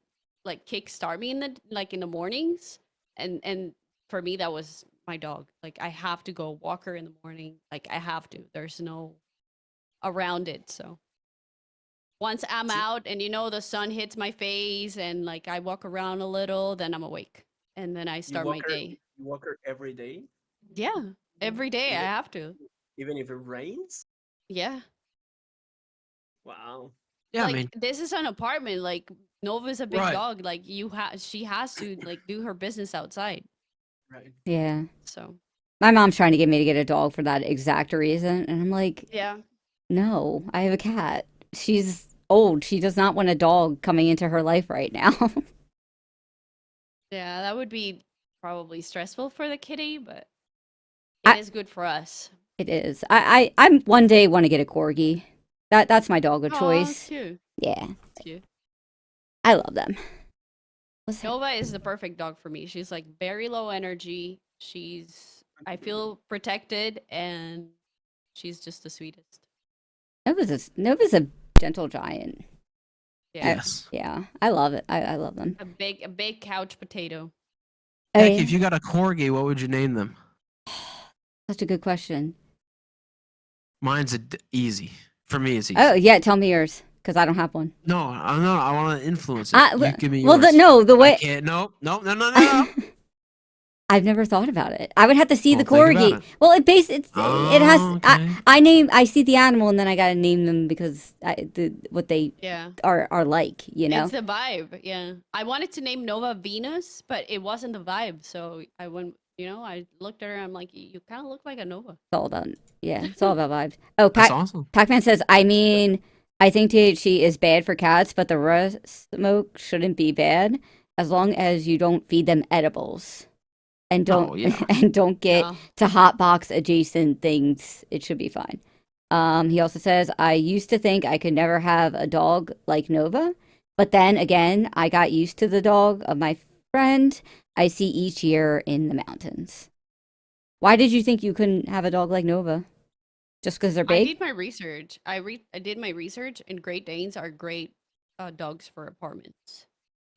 kickstart me in the mornings, and for me that was my dog. Like I have to go walk her in the morning. Like I have to. There's no around it. So once I'm out and the sun hits my face and like I walk around a little, then I'm awake and then I start my day. You walk her every day, Yeah, every day I Even- have to. even if it rains. Yeah. Wow. Yeah, Like I mean, this is an apartment. Like Nova's a big Right. dog. Like she has to like do her business outside. Right. yeah. So My mom's trying to get me to get a dog for that exact reason, and I'm like, yeah. no, I have a cat. She's old. She does not want a dog coming into her life right now. Yeah, that would be probably stressful for the kitty, but I- it is good for us. It is. I'm one day want to get a corgi. That's my dog of Aw, choice. cute. Yeah, Cute. I love them. What's that? Nova is the perfect dog for me. She's like very low energy. I feel protected and she's just the sweetest. Nova's a gentle giant. Yeah. yes. Yeah, I love it. I love them. A big couch potato. Oh, Heck, yeah. if you got a corgi, what would you name them? Such a good question. Mine's easy. For me, it's easy. Oh yeah, tell me yours because I don't have one. No, I want to influence it. You give me well, yours. the I way can't. No. I've never thought about it. I would have to see the Well, think about corgi. it. Well, it has. Oh, okay. I see the animal and then I gotta name them because what they Yeah. are like. You know. It's the vibe. Yeah. I wanted to name Nova Venus, but it wasn't the vibe. So I went, I looked at her. I'm like, you kind of look like a Nova. It's all about it's all about vibes. Oh, That's awesome. Pac-Man says, I mean, I think THC is bad for cats, but the rust smoke shouldn't be bad as long as you don't feed them edibles and don't Oh, yeah. and don't get Yeah. to hot box adjacent things. It should be fine. He also says, I used to think I could never have a dog like Nova, but then again, I got used to the dog of my friend I see each year in the mountains. Why did you think you couldn't have a dog like Nova? Just because they're I big? did my research. I did my research, and Great Danes are great dogs for apartments.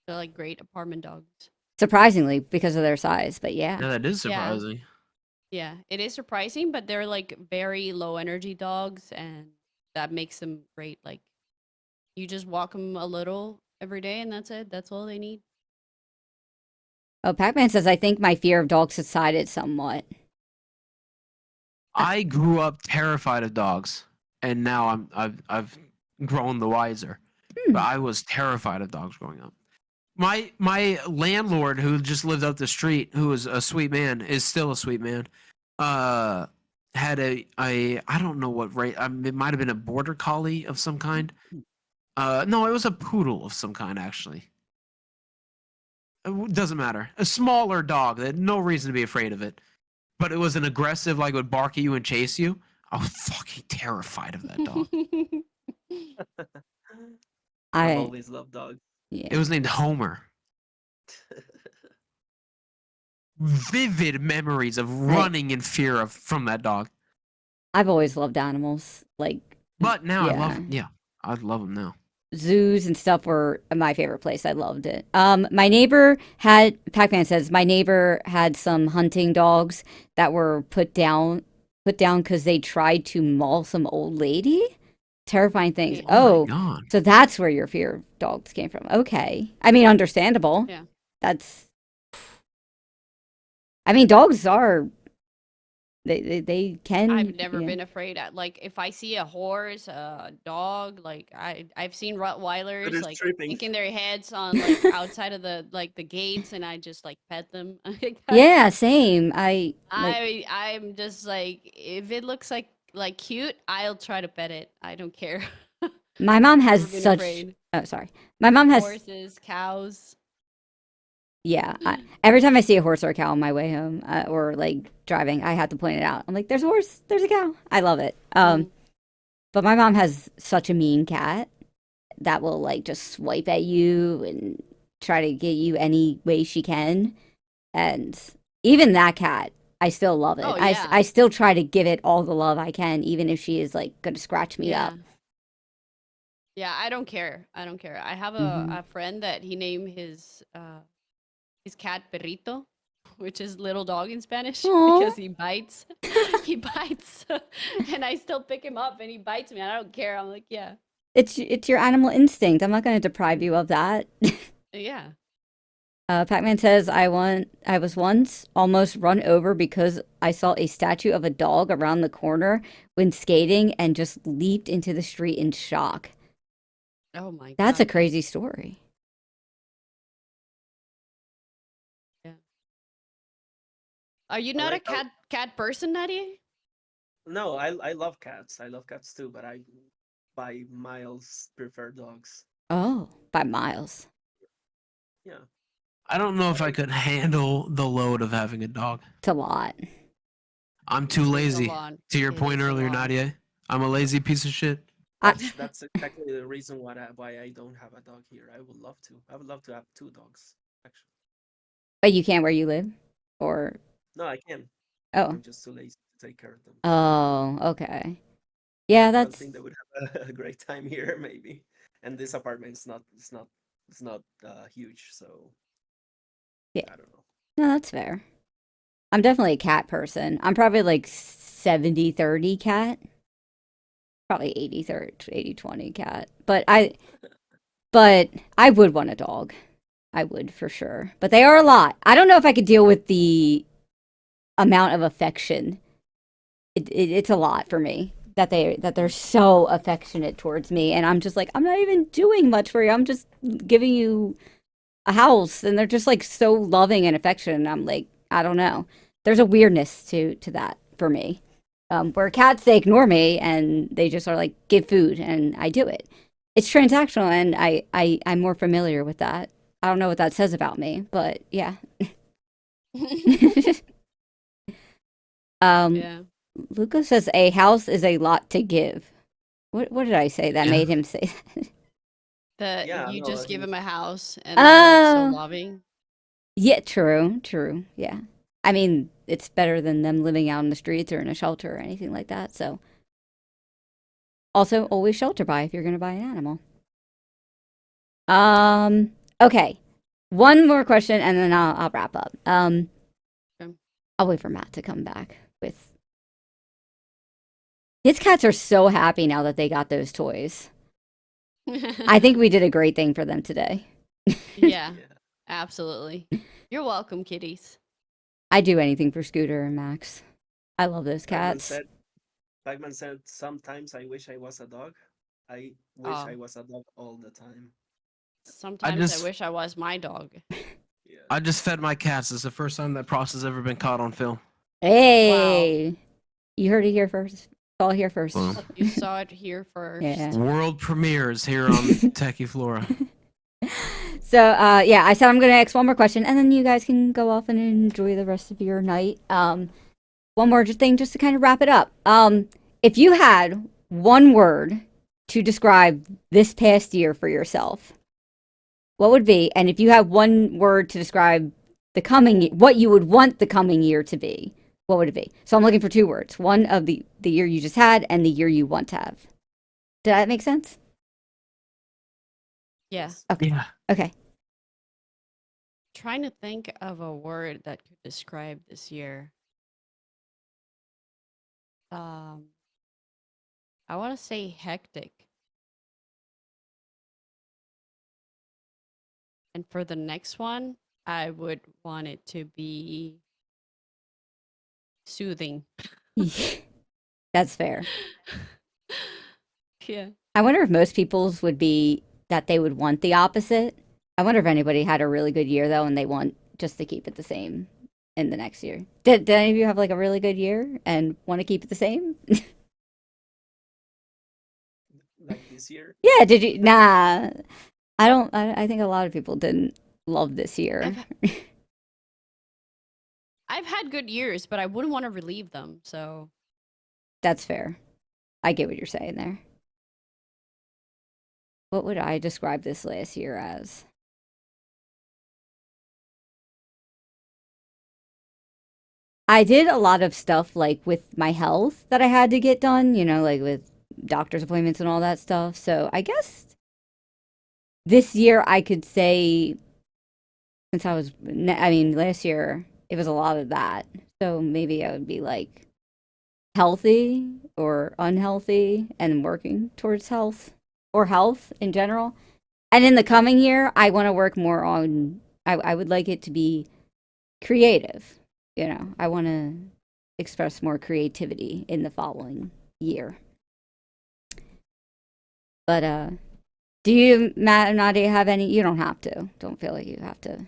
They're like great apartment dogs. surprisingly, because of their size. But yeah. Yeah, that is Yeah. surprising. Yeah, it is surprising, but they're like very low energy dogs, and that makes them great. Like, you just walk them a little every day, and that's it. That's all they need. Oh, Pac-Man says, I think my fear of dogs subsided somewhat. I grew up terrified of dogs, and now I've grown the wiser. But I was terrified of dogs growing up. My landlord, who just lived up the street, who was a sweet man, is still a sweet man. Had a I don't know what race. It might have been a border collie of some kind. No, it was a poodle of some kind actually. It doesn't matter. A smaller dog that had no reason to be afraid of it, but it was an aggressive, like would bark at you and chase you. I was fucking terrified of that dog. I've I always loved dogs. yeah. It was named Homer. Vivid memories of running in fear of from that dog. I've always loved animals. Like, But now yeah. I love him now. Zoos and stuff were my favorite place. I loved it. My neighbor had Pac-Man says my neighbor had some hunting dogs that were put down because they tried to maul some old lady. Terrifying things. Yeah. Oh, my God. so that's where your fear of dogs came from. Okay, I mean, understandable. Yeah. That's. I mean, dogs are. They can. I've never yeah. been afraid. Like, if I see a horse, a dog, like I've seen Rottweilers Better like stripping. sticking their heads on like outside of the gates, and I just like pet them. Yeah, same. I like. I'm just like, if it looks like cute, I'll try to pet it. I don't care. My mom has Never been such. afraid. Oh, sorry. My mom has. Horses, cows. Yeah. Every time I see a horse or a cow on my way home, or like driving, I have to point it out. I'm like, "There's a horse. There's a cow." I love it. Mm. But my mom has such a mean cat that will like just swipe at you and try to get you any way she can. And even that cat, I still love it. Oh, yeah. I still try to give it all the love I can, even if she is like gonna scratch me Yeah. up. Yeah, I don't care. I don't care. I have Mhm. a friend that he named his cat Perrito, which is little dog in Spanish, Aw. because he bites. He bites. And I still pick him up and he bites me. I don't care. I'm like, yeah. It's your animal instinct. I'm not gonna deprive you of that. Yeah. Pac-Man says, I was once almost run over because I saw a statue of a dog around the corner when skating and just leaped into the street in shock. Oh my That's a God. crazy story. Yeah. Are you I not a like how- cat person, Nadie? No, I love cats. I love cats too, but I by miles prefer dogs. Oh, by miles. Yeah. I don't know if I Right. could handle the load of having a dog. It's a lot. I'm too It is a lazy. lot. To your It point is a earlier, lot. Nadia, I'm a lazy piece of shit. That's exactly the reason why I don't have a dog here. I would love to. I would love to have 2 dogs, actually. But you can't where you live? Or, No, I can. oh. I'm just too lazy to take care of them. Oh, okay. Yeah, I don't that's, think they would have a great time here, maybe. And this apartment is not huge, so Yeah. I don't know. no, that's fair. I'm definitely a cat person. I'm probably like 70-30 cat. Probably 80-20 cat. But I would want a dog. I would for sure. But they are a lot. I don't know if I could deal with the amount of affection. It's a lot for me that they're so affectionate towards me, and I'm just like, I'm not even doing much for you. I'm just giving you a house, and they're just like so loving and affectionate. And I'm like, I don't know. There's a weirdness to that for me. Where cats, they ignore me and they just are like, give food, and I do it. It's transactional, and I'm more familiar with that. I don't know what that says about me, but yeah. Yeah. Luca says a house is a lot to give. What did I say that Yeah. made him say that? That Yeah, you no, just give he's him a house and they're like so Oh, loving. yeah, true. Yeah. I mean, it's better than them living out in the streets or in a shelter or anything like that. So, also always shelter buy if you're going to buy an animal. Okay. one more question, and then I'll wrap up. Okay. I'll wait for Matt to come back with. His cats are so happy now that they got those toys. I think we did a great thing for them today. Yeah, Yeah. absolutely. You're welcome, kitties. I do anything for Scooter and Max. I love those Pac-Man cats. said, Pac-Man said, sometimes I wish I was a dog. I wish Oh. I was a dog all the time. Sometimes just- I wish I was my dog. Yeah. I just fed my cats. It's the first time that process has ever been caught on film. Hey, you heard it here first. It's all here first. Wow. You saw it here first. Yeah. World premieres here on Techy Flora. So, yeah, I said I'm going to ask one more question, and then you guys can go off and enjoy the rest of your night. One more thing just to kind of wrap it up. If you had one word to describe this past year for yourself, what would be? And if you had one word to describe the coming, what you would want the coming year to be, what would it be? So I'm looking for 2 words. One of the year you just had and the year you want to have. Did that make sense? Yeah. Okay. Yeah. Okay. Trying to think of a word that could describe this year. I want to say hectic. And for the next one, I would want it to be soothing. That's fair. Yeah. I wonder if most people's would be that they would want the opposite. I wonder if anybody had a really good year though, and they want just to keep it the same in the next year. Did any of you have like a really good year and want to keep it the same? Like this year. Yeah. Did you? Nah. I don't. I think a lot of people didn't love this year. I've had good years, but I wouldn't want to relieve them. So That's fair. I get what you're saying there. What would I describe this last year as? I did a lot of stuff like with my health that I had to get done, you know, like with doctor's appointments and all that stuff. So I guess this year I could say, since last year it was a lot of that. So maybe I would be like healthy or unhealthy and working towards health or health in general. And in the coming year, I want to work more on, I would like it to be creative. You know, I want to express more creativity in the following year. But do you, Matt and Nadie, have any? You don't have to. Don't feel like you have to.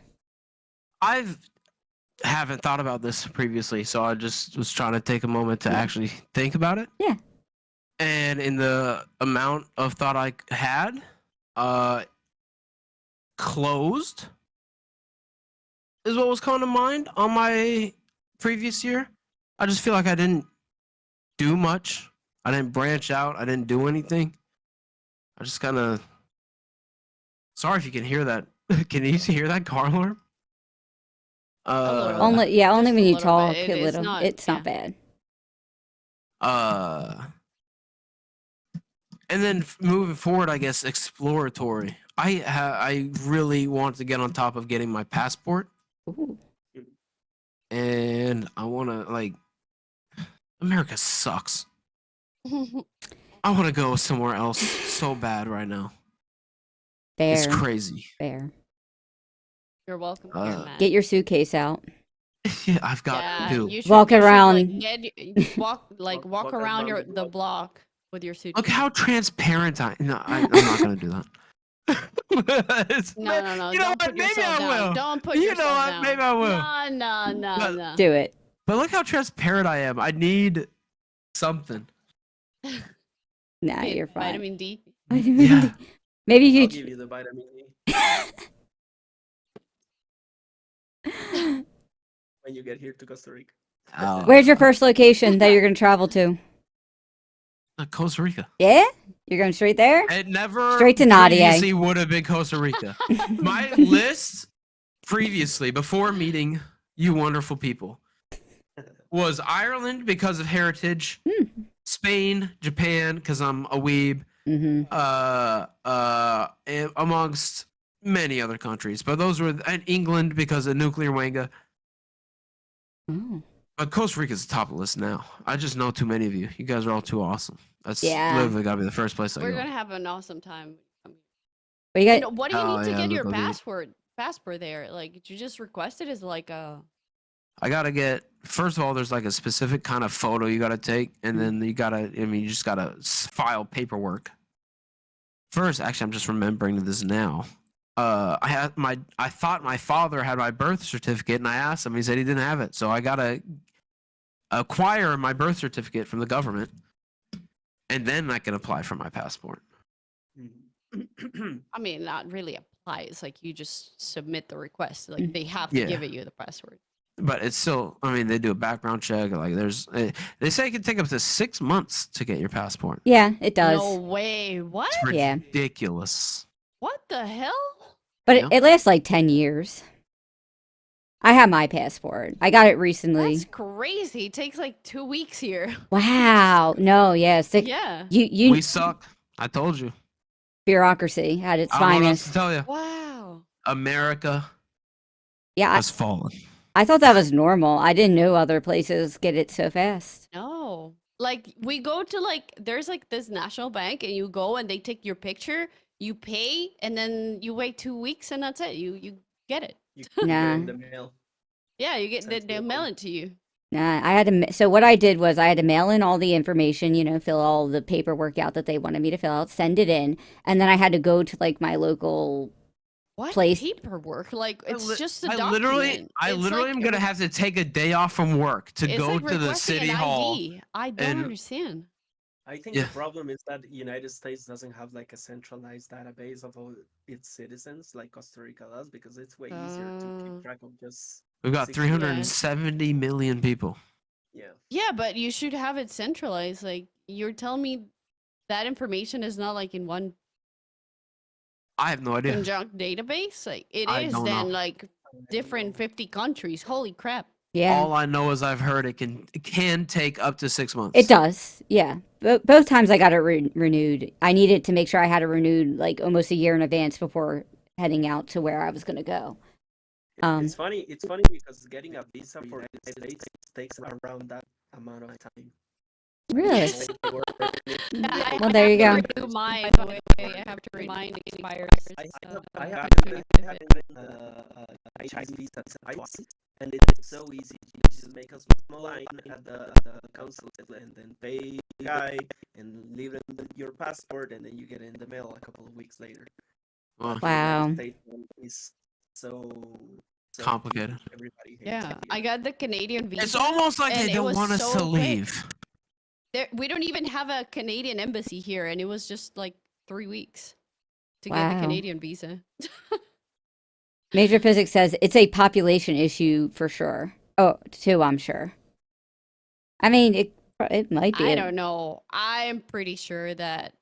Haven't thought about this previously, so I just was trying to take a moment to actually think about it. Yeah. And in the amount of thought I had, closed is what was coming to mind on my previous year. I just feel like I didn't do much. I didn't branch out. I didn't do anything. I just kind of. Sorry if you can hear that. Can you hear that car alarm? little. Only Just when a you little talk bit. a It's little. not- It's not yeah. bad. And then moving forward, I guess exploratory. I really want to get on top of getting my passport, Ooh. and I want to like. America sucks. I want to go somewhere else so bad right now. It's Fair. crazy. Fair. You're welcome here, Uh, Matt. Get your suitcase out. Yeah, I've got yeah, to. you should, Walk you should, around. walk Walk around around the the block with your suitcase. Look how transparent I. No, I'm not gonna do that. No, no, no. You know Don't what? put Maybe yourself I down. will. Don't put You know yourself what? down. Maybe I will. No, no. Do it. But look how transparent I am. I need something. Nah, Get you're fine. Vitamin D. Yeah. Maybe I'll you. give you the vitamin D when you get here to Costa Rica. Where's your first location that you're gonna travel to? Costa Rica. Yeah, you're going straight there. It never Straight to Nadie. previously would have been Costa Rica. My list previously, before meeting you wonderful people, was Ireland because of heritage, Spain, Japan because I'm a weeb, Mm-hmm. and amongst many other countries, but those were and England because of nuclear wanga. Oh. But Costa Rica's top of the list now. I just know too many of you. You guys are all too awesome. That's Yeah. literally gotta be the first place I We're go. gonna have an awesome time. But you got And what do you Oh, need to yeah, get your that'll be- passport there? Like, did you just request it as like a? I gotta get first of all, there's like a specific kind of photo you gotta take, and then you gotta. I mean, you just gotta file paperwork. First, actually, I'm just remembering this now. I thought my father had my birth certificate, and I asked him. He said he didn't have it, so I gotta acquire my birth certificate from the government, and then I can apply for my passport. I mean, not really apply. It's like you just submit the request. Like they have to Yeah. give it you the password. But it's still. I mean, they do a background check. Like they say it can take up to 6 months to get your passport. Yeah, it does. No way. What? It's Yeah. ridiculous. What the hell? But Yeah. it lasts like 10 years. I have my passport. I got it recently. That's crazy. It takes like 2 weeks here. Wow. No, yeah. Yeah. You We suck. I told you. bureaucracy at its I don't know what else to finest. tell you. Wow. America Yeah, has fallen. I thought that was normal. I didn't know other places get it so fast. No. Like we go to like there's like this national bank and you go and they take your picture, you pay, and then you wait 2 weeks and that's it. You get it. You can get Nah. in the mail. Yeah, you get Sent to they your mail home. it to you. Nah, I had to. So what I did was I had to mail in all the information, fill all the paperwork out that they wanted me to fill out, send it in, and then I had to go to like my local. What Place- paperwork? Like it's just a I document. literally It's like am gonna have to take a day off from work to it's go like to the requesting city an hall. ID. I don't and- understand. I think Yeah. the problem is that the United States doesn't have like a centralized database of all its citizens like Costa Rica does because it's way easier to Uh. keep track of just We've got 60 370 million people. Yeah. Yeah, but you should have it centralized. Like you're telling me that information is not like in one I have no idea. conjunct database. Like it I is don't then know. like different 50 countries. Holy crap. Yeah, All I know is I've heard it can take up to 6 months. it does. Yeah, both times I got it renewed. I needed to make sure I had it renewed like almost a year in advance before heading out to where I was going to go. It's funny because getting a visa for the United States takes around that amount of time. Really? Yeah, Well, there you go. Renew mine. I have to remind expires. I have a Chinese visa twice, and it's so easy. You just make a small line at the consulate and then pay the guy and leave in your passport, and then you get it in the mail a couple of weeks later. Well, The Wow. United States one is so Complicated. Everybody hates Yeah, it I here. got the Canadian visa. It's almost like and they it don't was want us so to quick. leave. We don't even have a Canadian embassy here, and it was just like 3 weeks to get the Wow. Canadian visa. Major Physics says it's a population issue for sure. Oh, too, I'm sure. I mean, it might be. I don't know. I'm pretty sure that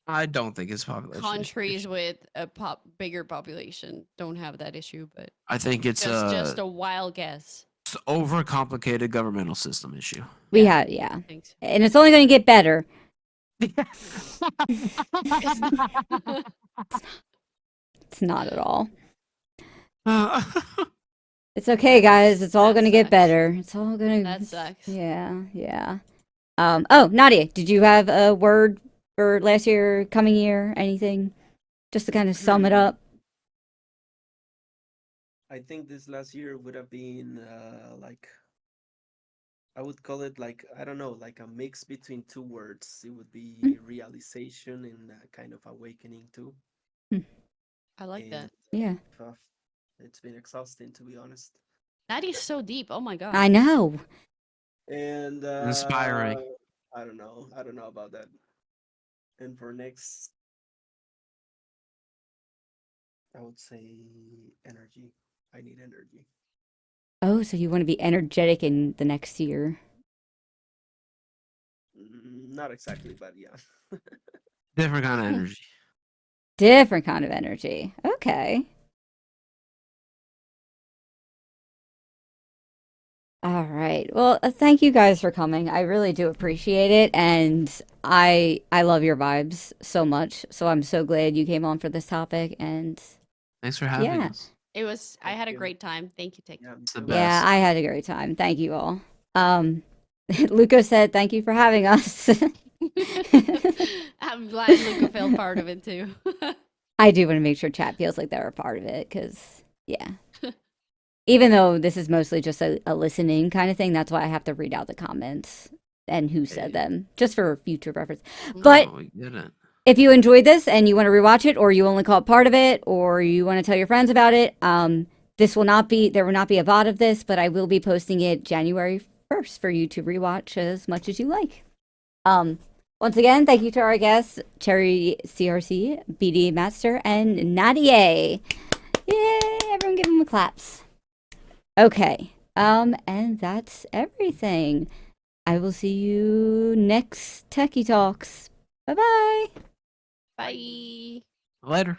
I don't think it's population. countries with a bigger population don't have that issue, but I think it's just a wild guess. it's overcomplicated governmental system issue. We have, yeah. Thanks. And it's only going to get better. It's not at all. It's okay, guys. It's all That going to get sucks. better. It's all going to. That sucks. Yeah, yeah. Oh, Nadia, did you have a word for last year, coming year, anything? Just to kind of sum it up. I think this last year would have been like I would call it like I don't know, like a mix between two words. It would be realization and kind of awakening too. I like that. Yeah. uh, it's been exhausting to be honest. That is so deep. Oh my god. I know. And Inspiring. I don't know about that. And for next, I would say energy. I need energy. Oh, so you want to be energetic in the next year. Not exactly, but yeah. Different kind of energy. Different kind of energy. Okay. All right. Well, thank you guys for coming. I really do appreciate it, and I love your vibes so much. So I'm so glad you came on for this topic, and Thanks for having Yeah. us. It was. I Thank had a you. great time. Thank you, Techy. Yeah, It's the it was- Yeah, best. I had a great time. Thank you all. Luca said thank you for having us. I'm glad Luca felt part of it too. I do want to make sure chat feels like they're a part of it because, yeah. Even though this is mostly just a listening kind of thing, that's why I have to read out the comments and who said them, just for future reference. But Oh, we get it. if you enjoyed this and you want to rewatch it, or you only caught part of it, or you want to tell your friends about it, there will not be a VOD of this, but I will be posting it January 1st for you to rewatch as much as you like. Once again, thank you to our guests, CherryCrC, Bdmatsterrr, and Nadie. Yay! Everyone give them a claps. Okay. And that's everything. I will see you next Techie Talks. Bye-bye. Bye. Later.